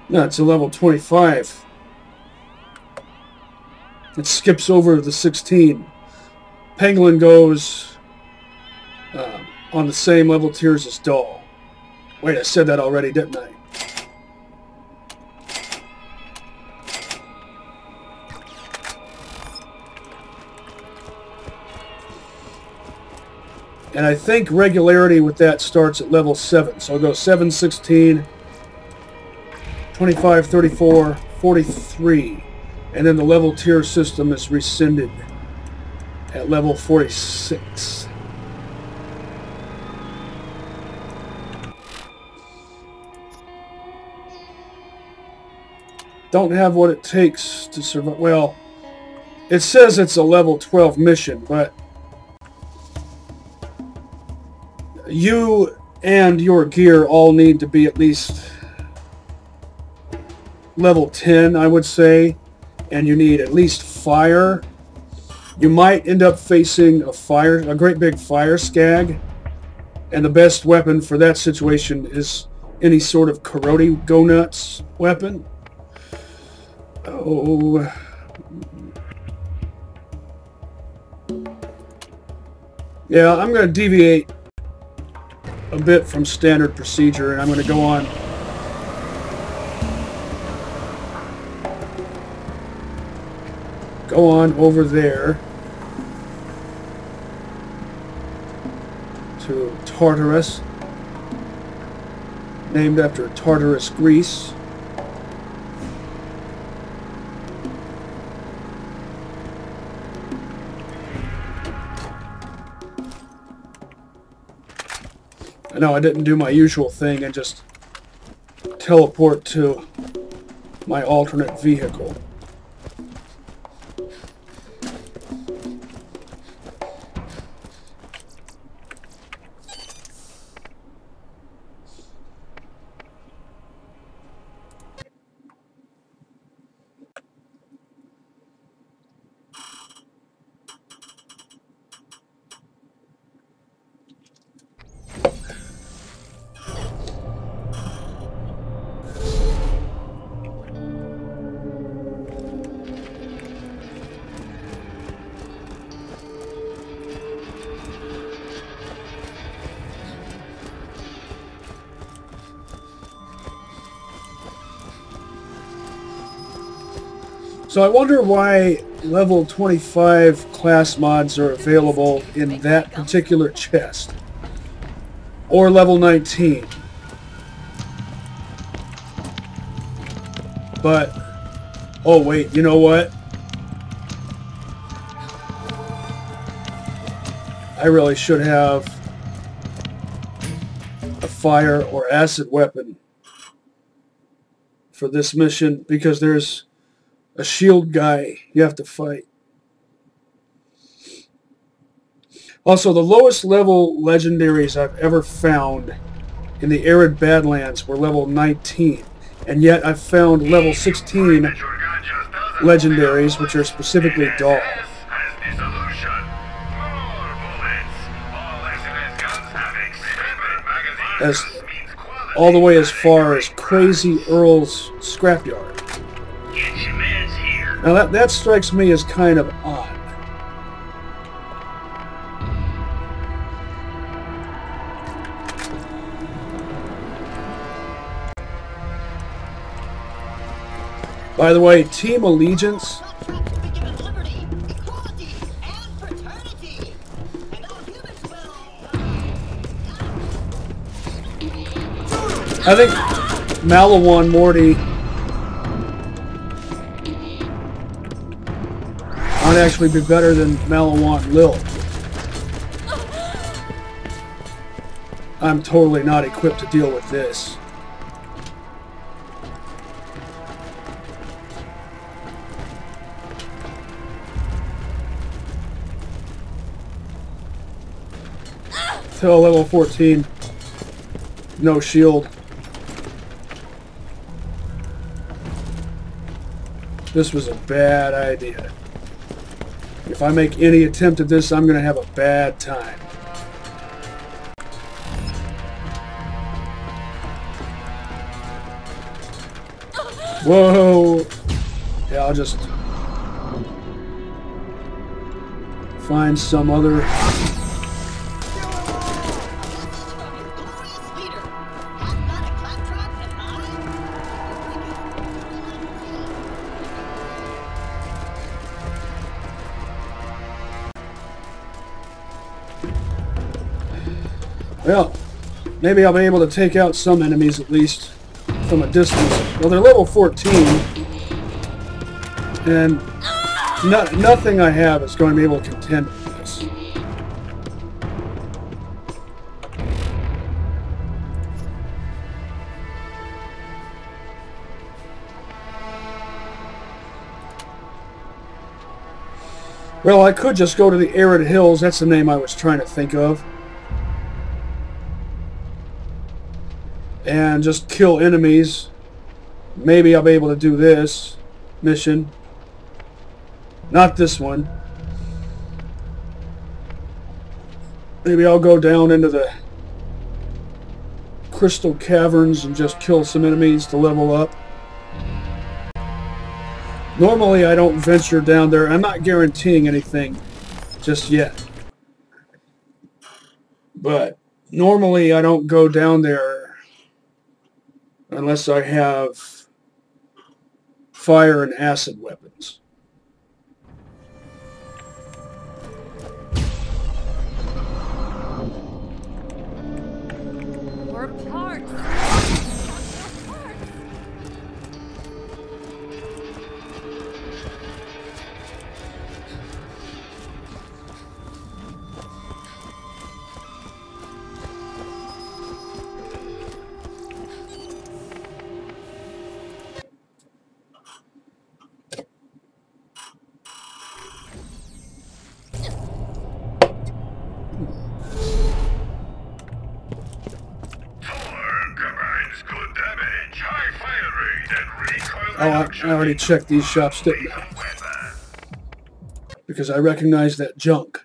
No, it's a level 25. It skips over the 16. Pangolin goes on the same level tiers as Dahl. Wait, I said that already, didn't I? And I think regularity with that starts at level 7. So I'll go 7, 16, 25, 34, 43. And then the level tier system is rescinded at level 46. Don't have what it takes to survive. Well, it says it's a level 12 mission, but you and your gear all need to be at least level 10, I would say, and you need at least fire. You might end up facing a great big fire skag, and the best weapon for that situation is any sort of Playthru-1 weapon. Oh. Yeah, I'm going to deviate a bit from standard procedure, and I'm going to go on over there to Tartarus, named after Tartarus, Greece. I know I didn't do my usual thing and just teleport to my alternate vehicle. So I wonder why level 25 class mods are available in that particular chest. Or level 19. But, oh wait, you know what? I really should have a fire or acid weapon for this mission, because there's a shield guy you have to fight. Also, the lowest level legendaries I've ever found in the Arid Badlands were level 19. And yet I've found level 16 legendaries, which are specifically Dahl. As all the way as far as Crazy Earl's Scrapyard. Now that strikes me as kind of odd. By the way, Team Allegiance. I think Malawan Morty might actually be better than Malawan Lil. I'm totally not equipped to deal with this. Till level 14. No shield. This was a bad idea. If I make any attempt at this, I'm going to have a bad time. Whoa! Yeah, I'll just find some other... Well, maybe I'll be able to take out some enemies at least from a distance. Well, they're level 14, and nothing I have is going to be able to contend with this. Well, I could just go to the Arid Hills. That's the name I was trying to think of. And just kill enemies. Maybe I'll be able to do this mission. Not this one. Maybe I'll go down into the crystal caverns and just kill some enemies to level up. Normally I don't venture down there. I'm not guaranteeing anything just yet. But normally I don't go down there unless I have fire and acid weapons. We're parts. I already checked these shops, didn't I? Because I recognize that junk.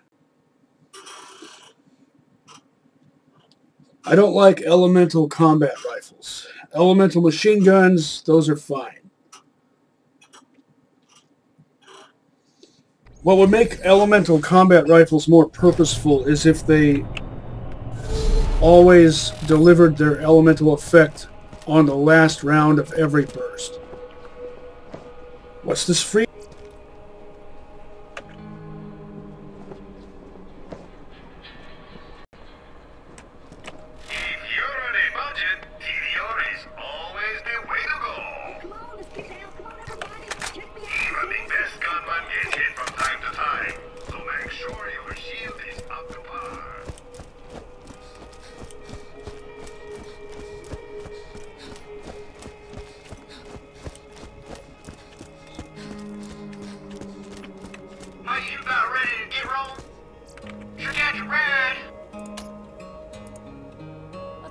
I don't like elemental combat rifles. Elemental machine guns, those are fine. What would make elemental combat rifles more purposeful is if they always delivered their elemental effect on the last round of every burst. What's this free?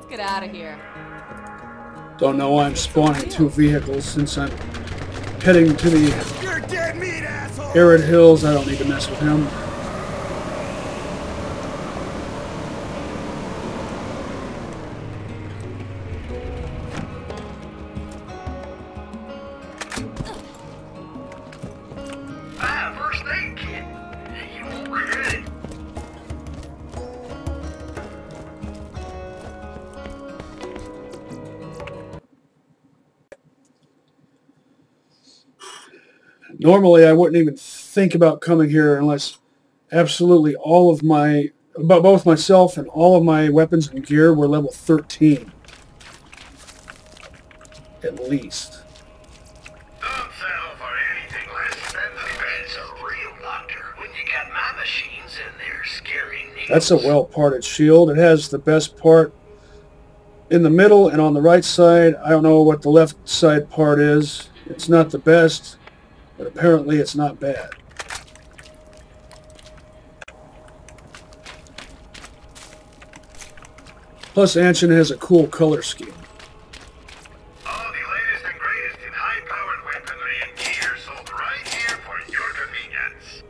Get out of here. Don't know why I'm spawning two vehicles since I'm heading to the arid hills. I don't need to mess with him. First aid kit. You okay? Normally, I wouldn't even think about coming here unless absolutely all of my, both myself and all of my weapons and gear were level 13. At least. Don't settle for anything less than the best. A real doctor. When you got my machines in there scaring needles. That's a well-parted shield. It has the best part in the middle and on the right side. I don't know what the left side part is. It's not the best. But apparently it's not bad. Plus Anshin has a cool color scheme. All the latest and greatest in high-powered weaponry and gear sold right here for your convenience.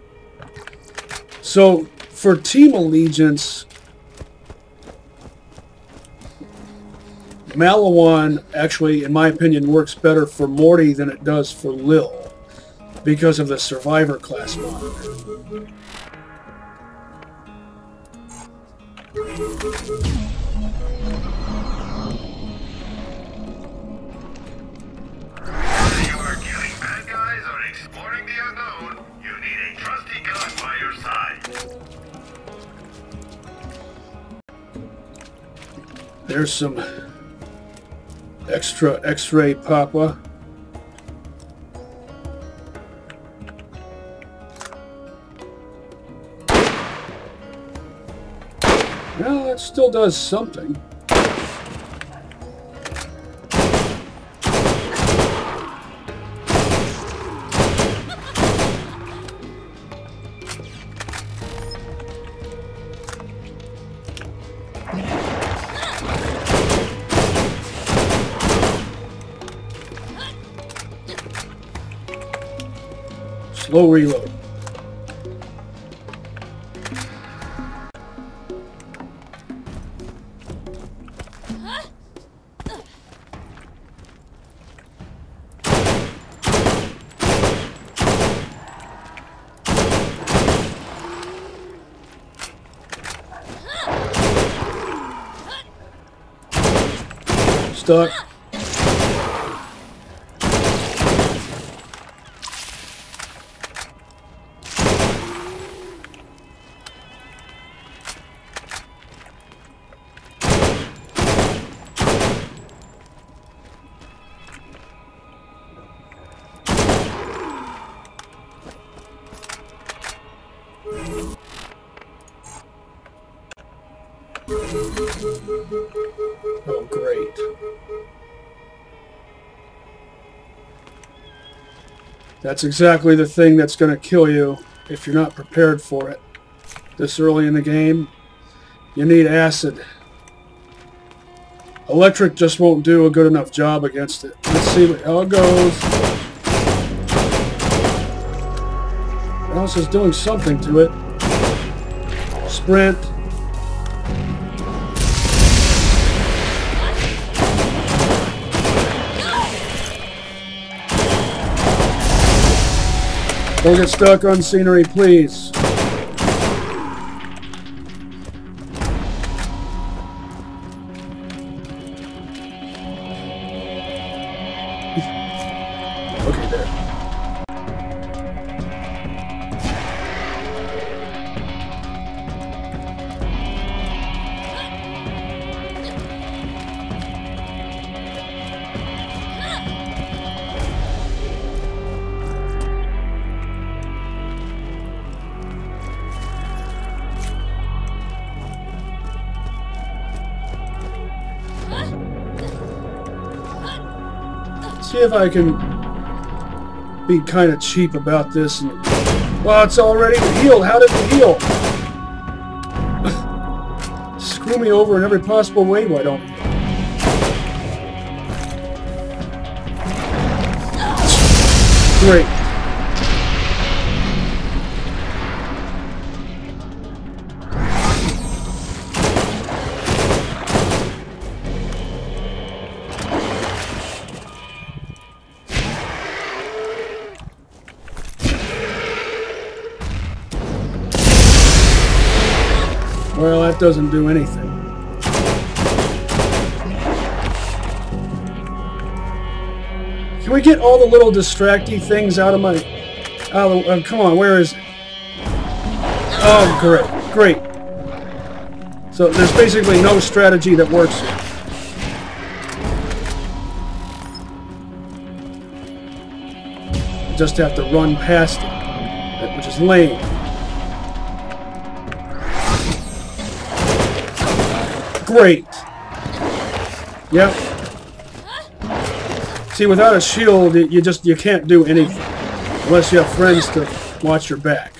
So, for Team Allegiance, Malawan actually, in my opinion, works better for Morty than it does for Lil. Because of the survivor class mod. Whether you are killing bad guys or exploring the unknown, you need a trusty gun by your side. There's some extra X-ray Papa. Well, it still does something. Slow reload. Stuck. Oh, great. That's exactly the thing that's going to kill you if you're not prepared for it. This early in the game, you need acid. Electric just won't do a good enough job against it. Let's see how it goes. Else is doing something to it. Sprint. Don't get stuck on scenery, please. Okay, there. See if I can be kind of cheap about this. And, well, it's already healed. How did it heal? Screw me over in every possible way. Why don't you? Great. Well, that doesn't do anything. Can we get all the little distracty things out of my... come on, where is it? Oh, great. Great. So there's basically no strategy that works here. You just have to run past it, which is lame. Great. Yep. See, without a shield, you can't do anything unless you have friends to watch your back.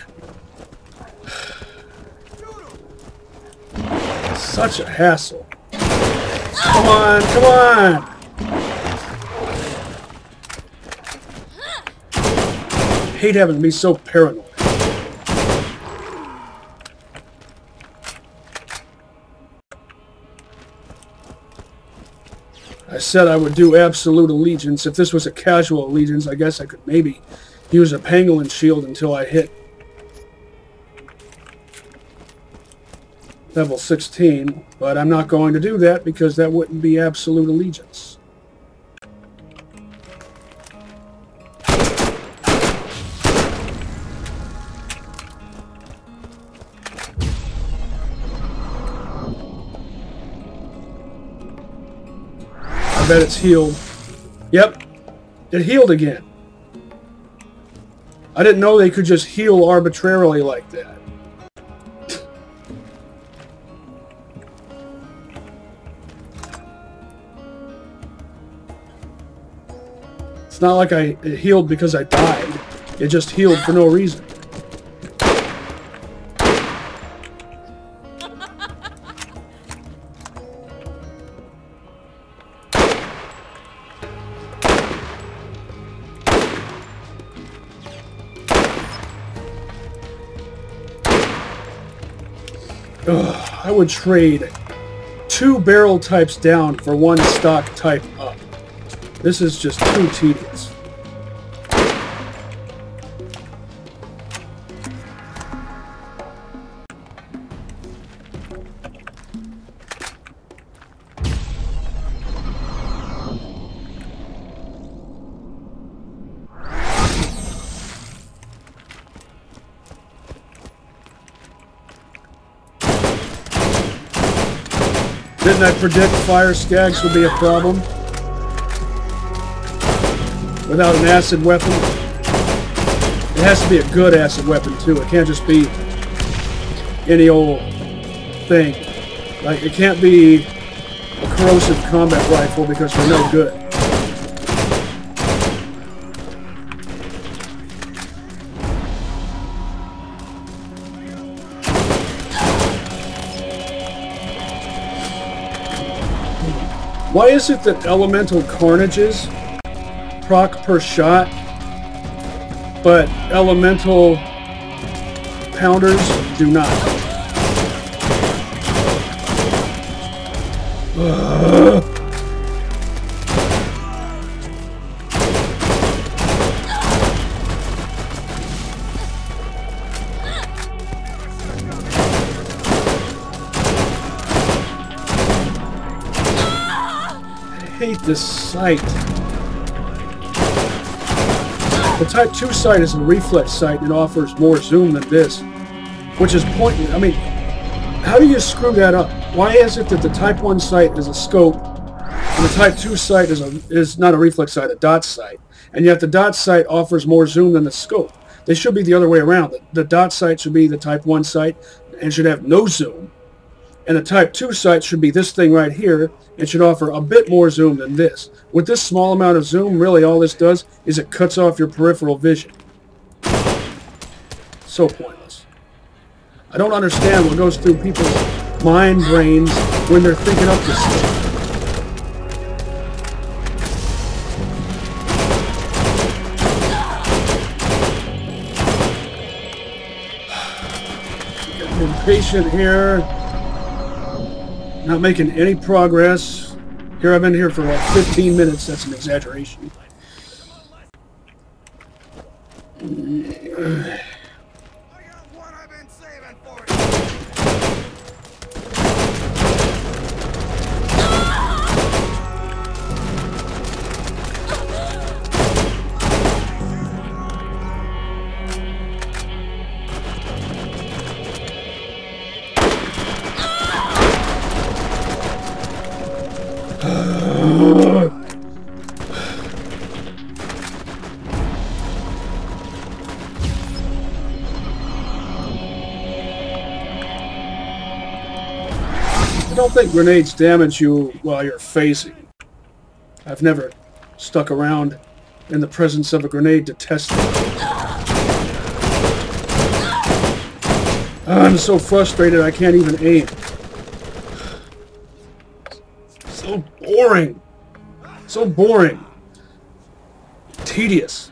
Such a hassle. Come on, come on. Hate having to be so paranoid. I said I would do absolute allegiance. If this was a casual allegiance, I guess I could maybe use a pangolin shield until I hit level 16, but I'm not going to do that because that wouldn't be absolute allegiance. I bet it's healed. Yep, it healed again. I didn't know they could just heal arbitrarily like that. It's not like it healed because I died. It just healed for no reason. Ugh, I would trade 2 barrel types down for 1 stock type up. This is just too tedious. Didn't I predict fire skags would be a problem? Without an acid weapon? It has to be a good acid weapon too. It can't just be any old thing. Like, it can't be a corrosive combat rifle because they're no good. Why is it that elemental carnages proc per shot, but elemental pounders do not? I hate this sight. The Type 2 sight is a reflex sight and offers more zoom than this, which is pointless. I mean, how do you screw that up? Why is it that the Type 1 sight is a scope and the Type 2 sight is not a reflex sight, a dot sight, and yet the dot sight offers more zoom than the scope? They should be the other way around. The dot sight should be the Type 1 sight and should have no zoom, and the Type 2 sight should be this thing right here and should offer a bit more zoom than this. With this small amount of zoom, really all this does is it cuts off your peripheral vision. So pointless. I don't understand what goes through people's mind brains when they're thinking up this stuff. Getting impatient here. Not making any progress. Here I've been here for like 15 minutes. That's an exaggeration. I don't think grenades damage you while you're phasing. I've never stuck around in the presence of a grenade to test it. I'm so frustrated I can't even aim. So boring. So boring. Tedious.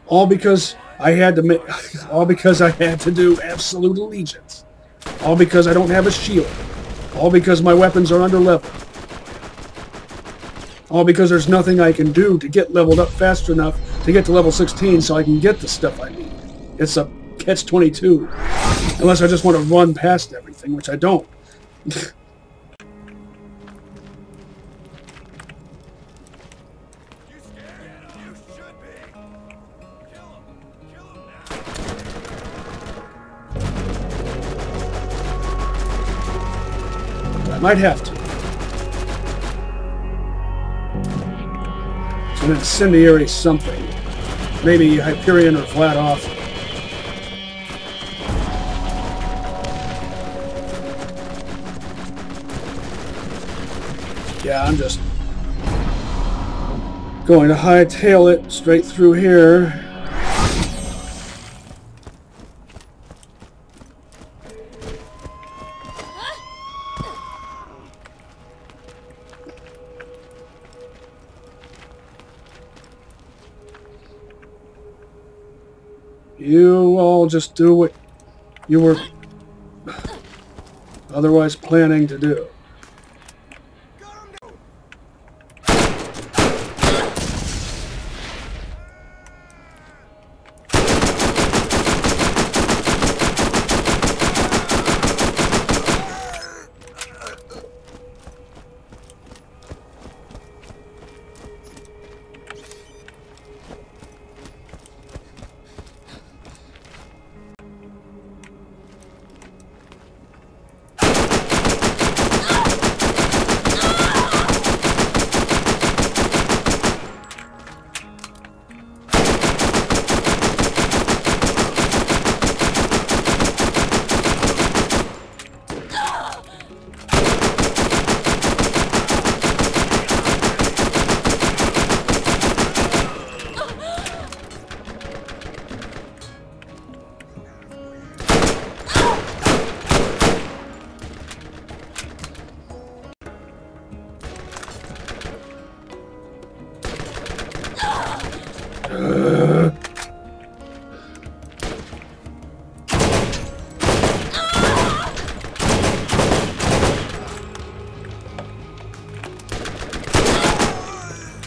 All because I had to make all because I had to do absolute allegiance. All because I don't have a shield. All because my weapons are under level. All because there's nothing I can do to get leveled up fast enough to get to level 16 so I can get the stuff I need. It's a catch-22. Unless I just want to run past everything, which I don't. I might have to. It's an incendiary something. Maybe Hyperion or Vladoff. Yeah, I'm just going to hightail it straight through here. You all just do what you were otherwise planning to do.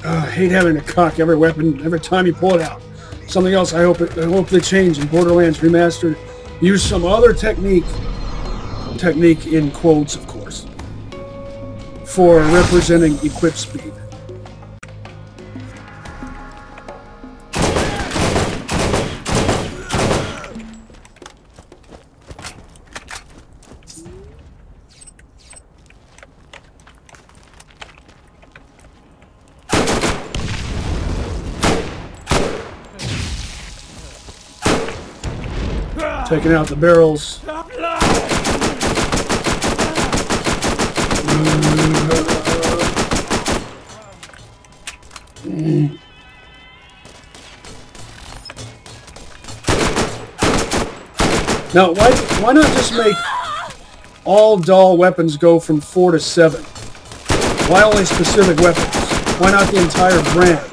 I hate having to cock every weapon every time you pull it out. Something else I hope they change in Borderlands Remastered. Use some other technique in quotes, of course, for representing equip speed. Taking out the barrels. Now, why not just make all Dahl weapons go from 4 to 7? Why only specific weapons? Why not the entire brand?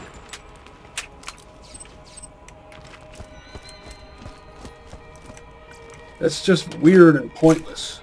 That's just weird and pointless.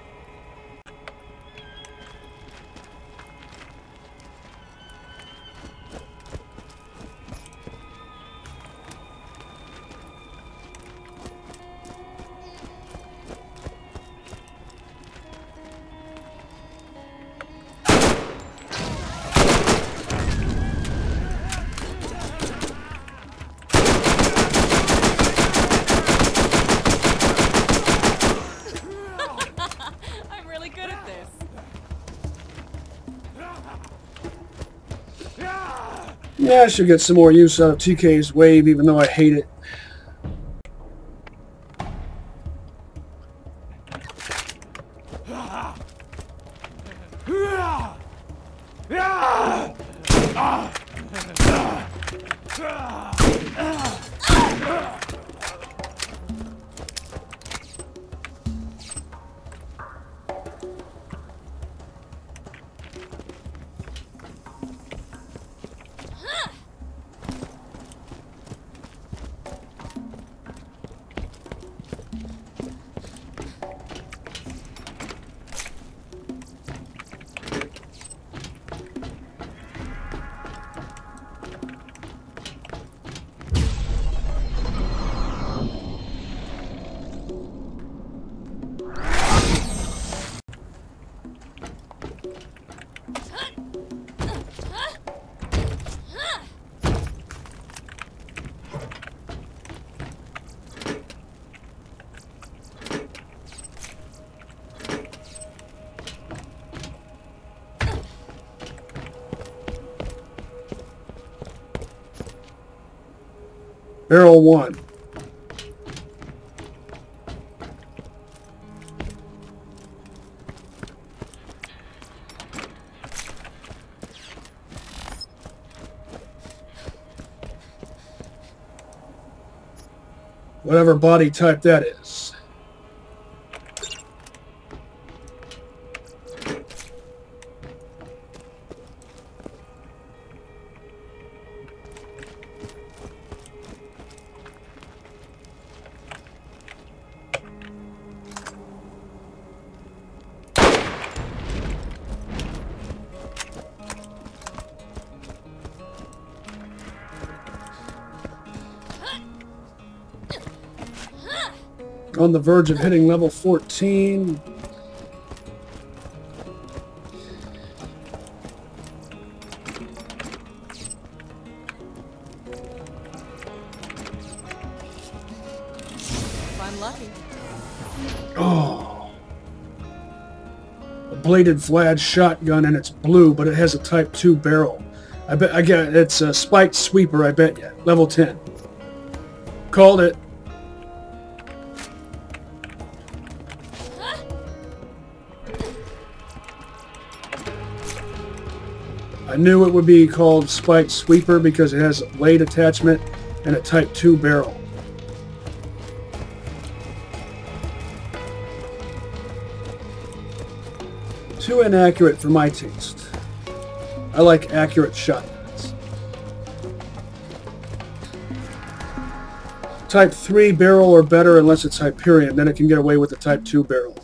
Yeah, I should get some more use out of TK's wave, even though I hate it. Barrel 1. Whatever body type that is. On the verge of hitting level 14. If I'm lucky. Oh. A bladed Vlad shotgun, and it's blue, but it has a Type 2 barrel. I get it's a spiked sweeper, I bet you. Level 10. Called it. I knew it would be called Spiked Sweeper because it has a blade attachment and a Type 2 barrel. Too inaccurate for my taste. I like accurate shotguns. Type 3 barrel or better unless it's Hyperion, then it can get away with the Type 2 barrel.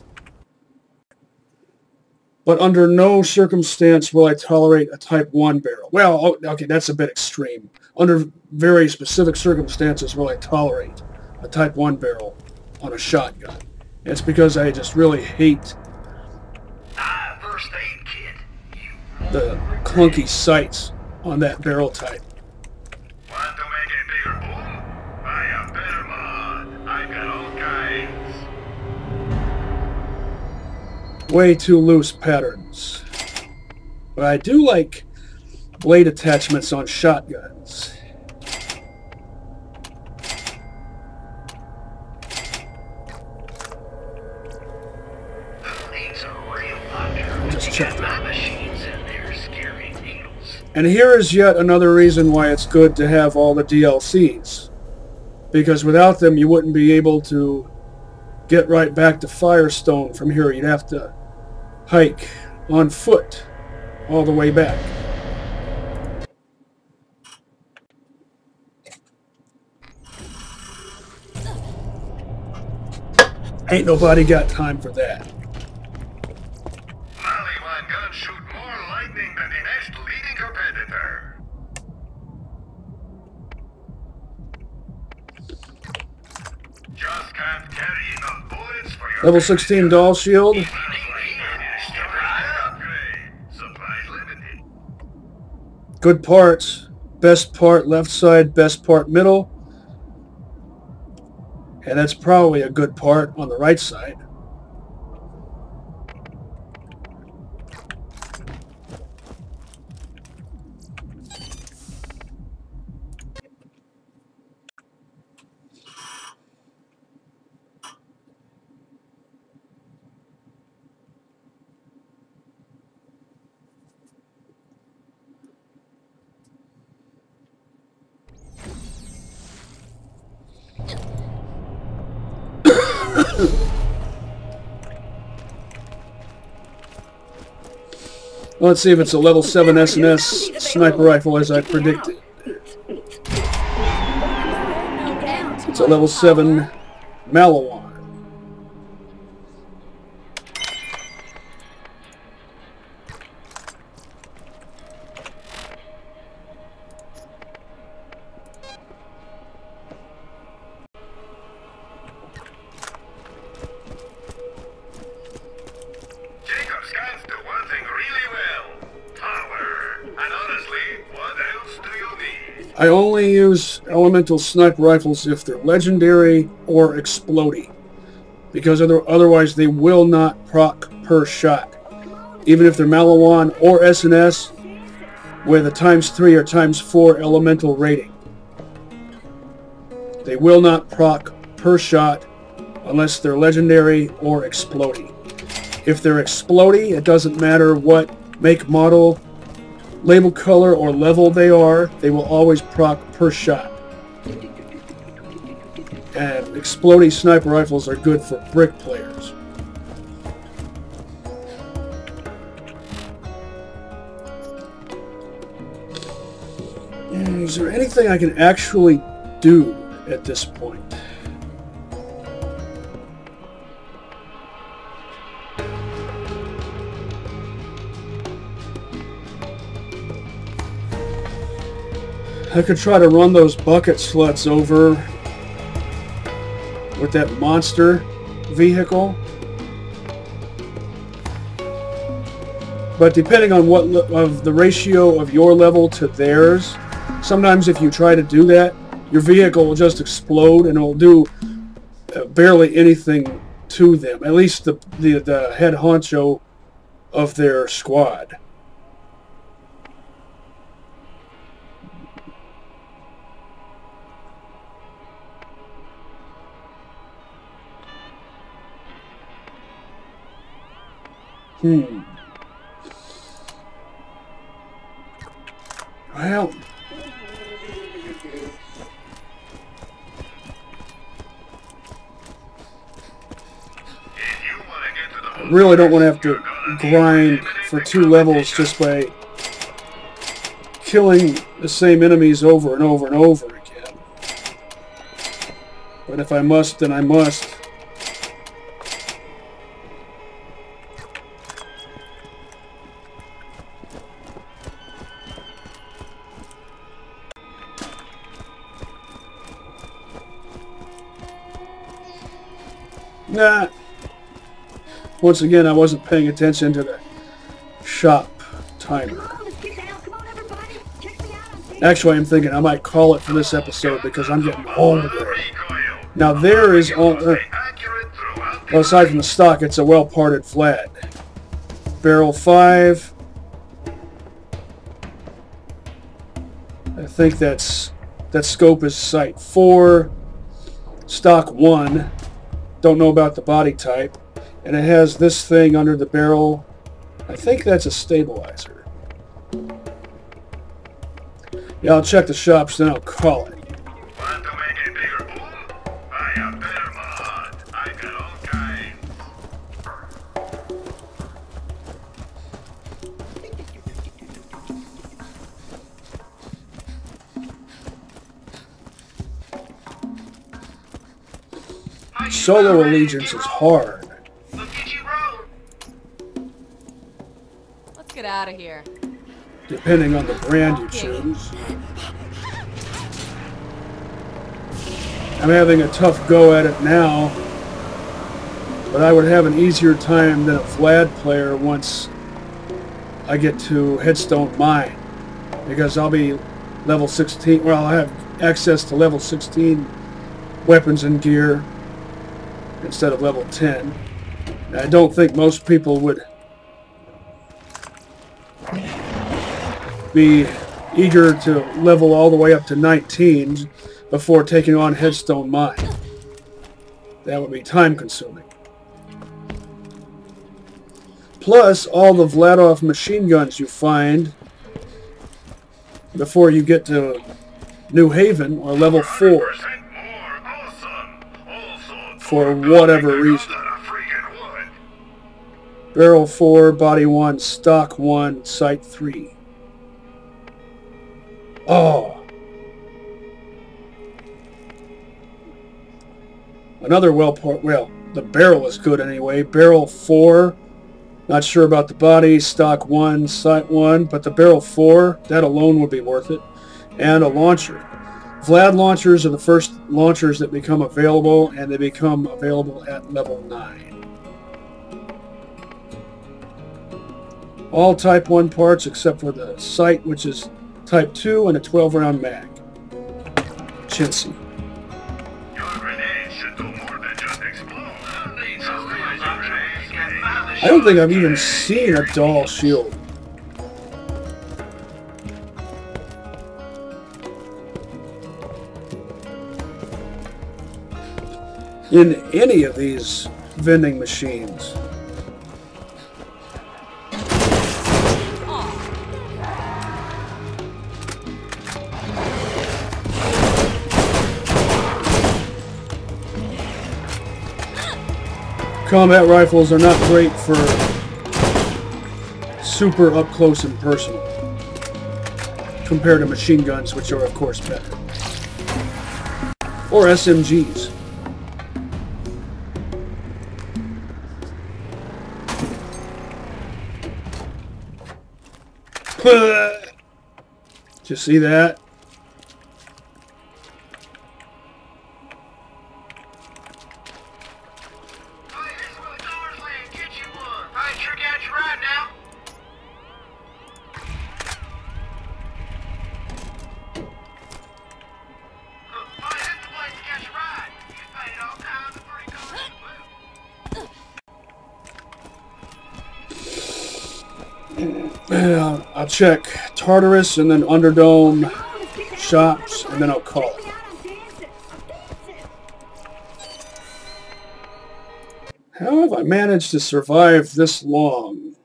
But under no circumstance will I tolerate a Type 1 barrel. Well, okay, that's a bit extreme. Under very specific circumstances will I tolerate a Type 1 barrel on a shotgun. And it's because I just really hate First aid kit. the clunky sights on that barrel type. Want to make a bigger boom? Buy a better mod. I've got all kinds. Way too loose patterns. But I do like blade attachments on shotguns. Just check that. And here is yet another reason why it's good to have all the DLCs. Because without them you wouldn't be able to get right back to Firestone from here. You'd have to hike on foot all the way back. Ain't nobody got time for that. Lv.25 guns shoot more lightning than the next leading competitor. Just can't carry enough bullets for your Level 16 Dahl shield. Good parts. Best part left side, best part middle. And that's probably a good part on the right side. Let's see if it's a level 7 SNS sniper rifle as I predicted. It's a level 7 Malawan. I only use elemental sniper rifles if they're legendary or explodey, because otherwise they will not proc per shot. Even if they're Malawan or SNS with a ×3 or ×4 elemental rating. They will not proc per shot unless they're legendary or explodey. If they're explodey, it doesn't matter what make, model, label color, or level they are, they will always proc per shot. And explodey sniper rifles are good for brick players. Is there anything I can actually do at this point? I could try to run those bucket sluts over with that monster vehicle. But depending on what of the ratio of your level to theirs, sometimes if you try to do that, your vehicle will just explode and it will do barely anything to them. At least the head honcho of their squad. Well, I really don't want to have to grind for 2 levels just by killing the same enemies over and over and over again. But if I must, then I must. Nah. Once again, I wasn't paying attention to the shop timer. Actually, I'm thinking I might call it for this episode because I'm getting hungry. Now there is, well, aside from the stock, it's a well-parted flat. Barrel 5. I think that scope is sight 4. Stock 1. Don't know about the body type. And it has this thing under the barrel. I think that's a stabilizer. Yeah, I'll check the shops, then I'll call it. Want to make a bigger boom? Buy a better mod. I got all kinds. Solo allegiance is hard. Look at you roll. Let's get out of here. Depending on the brand you choose. I'm having a tough go at it now, but I would have an easier time than a Vlad player once I get to Headstone Mine, because I'll be level 16, well, I'll have access to level 16 weapons and gear instead of level 10. And I don't think most people would be eager to level all the way up to 19 before taking on Headstone Mine. That would be time consuming. Plus, all the Vladov machine guns you find before you get to New Haven are level 4. For whatever reason. Barrel 4, body 1, stock 1, sight 3. Oh. Another well, the barrel is good anyway. Barrel 4, not sure about the body. Stock 1, sight 1, but the barrel 4, that alone would be worth it. And a launcher. Vlad launchers are the first launchers that become available, and they become available at level 9. All Type 1 parts except for the sight, which is Type 2, and a 12-round mag. Chintzy. I don't think I've even seen a Dahl shield. In any of these vending machines. Combat rifles are not great for super up close and personal compared to machine guns, which are of course better. Or SMGs. Did you see that? I'll check Tartarus and then Underdome shops, and then I'll call it. How have I managed to survive this long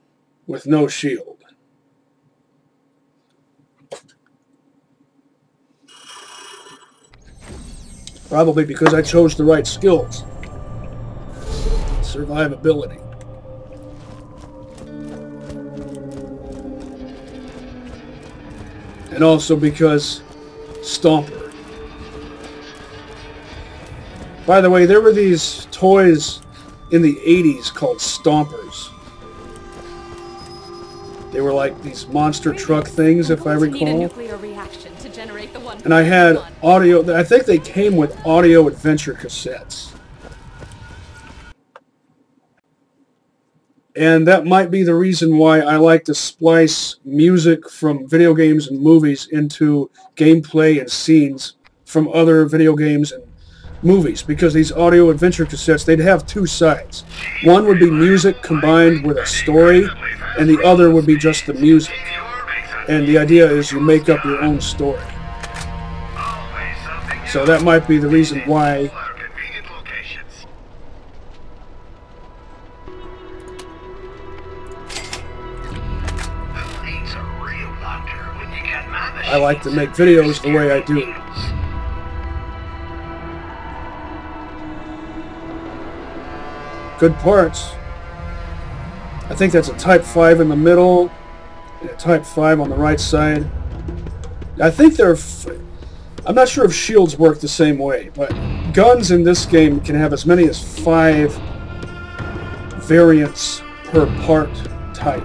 with no shield? Probably because I chose the right skills. Survivability. And also because Stomper. By the way, there were these toys in the 80s called Stompers. They were like these monster truck things, if I recall. And I had audio, I think they came with audio adventure cassettes. And that might be the reason why I like to splice music from video games and movies into gameplay and scenes from other video games and movies, because these audio adventure cassettes, they'd have two sides. One would be music combined with a story, and the other would be just the music. And the idea is you make up your own story. So that might be the reason why. I like to make videos the way I do. Good parts. I think that's a Type 5 in the middle, and a Type 5 on the right side. I think they're... I'm not sure if shields work the same way, but guns in this game can have as many as 5 variants per part type.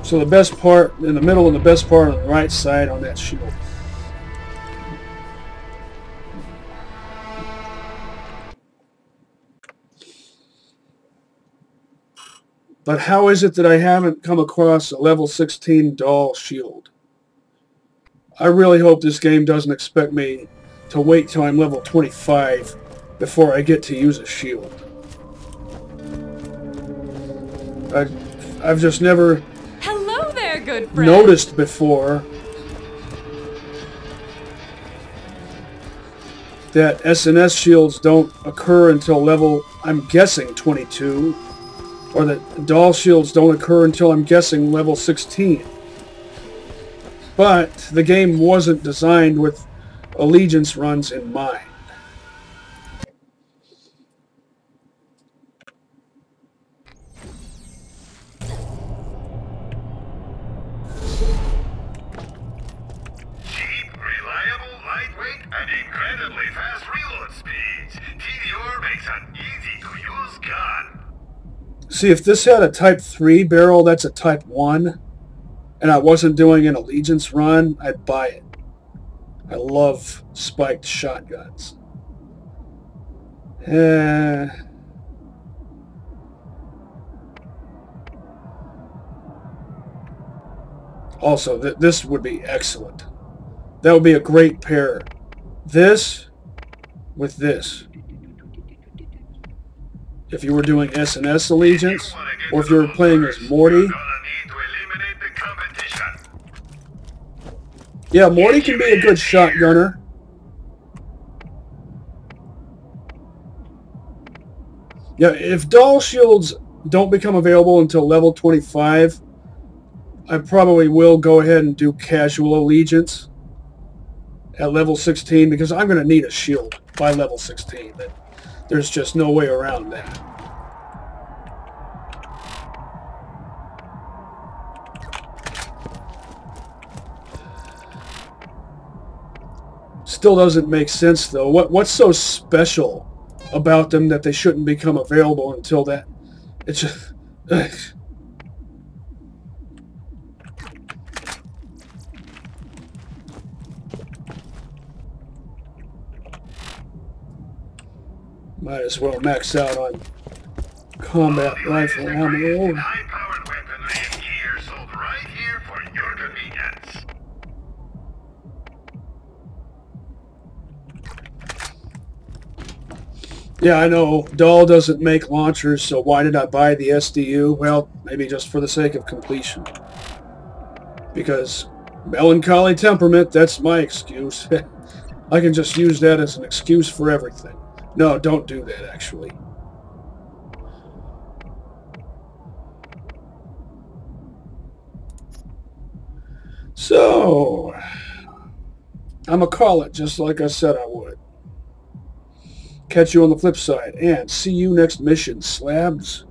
So the best part in the middle and the best part on the right side on that shield. But how is it that I haven't come across a level 16 Dahl shield? I really hope this game doesn't expect me to wait till I'm level 25 before I get to use a shield. I've just never Good friend. Noticed before that SNS shields don't occur until level, I'm guessing, 22, or that Dahl shields don't occur until, I'm guessing, level 16. But the game wasn't designed with allegiance runs in mind. And incredibly fast reload speeds. TDR makes an easy-to-use gun. See, if this had a Type 3 barrel, that's a Type 1, and I wasn't doing an Allegiance run, I'd buy it. I love spiked shotguns. Also, this would be excellent. That would be a great pair. This with this. If you were doing SNS Allegiance, or if you were playing as Morty. Yeah, Morty can be a good shotgunner. Yeah, if Dahl shields don't become available until level 25, I probably will go ahead and do casual Allegiance at level 16, because I'm going to need a shield by level 16. There's just no way around that. Still doesn't make sense, though. What's so special about them that they shouldn't become available until that? It's just... Might as well max out on combat rifle ammo. High-powered weaponry and gear sold right here for your convenience. Yeah, I know. Dahl doesn't make launchers, so why did I buy the SDU? Well, maybe just for the sake of completion. Because melancholy temperament, that's my excuse. I can just use that as an excuse for everything. No, don't do that, actually. So, I'm going to call it just like I said I would. Catch you on the flip side, and see you next mission, slabs.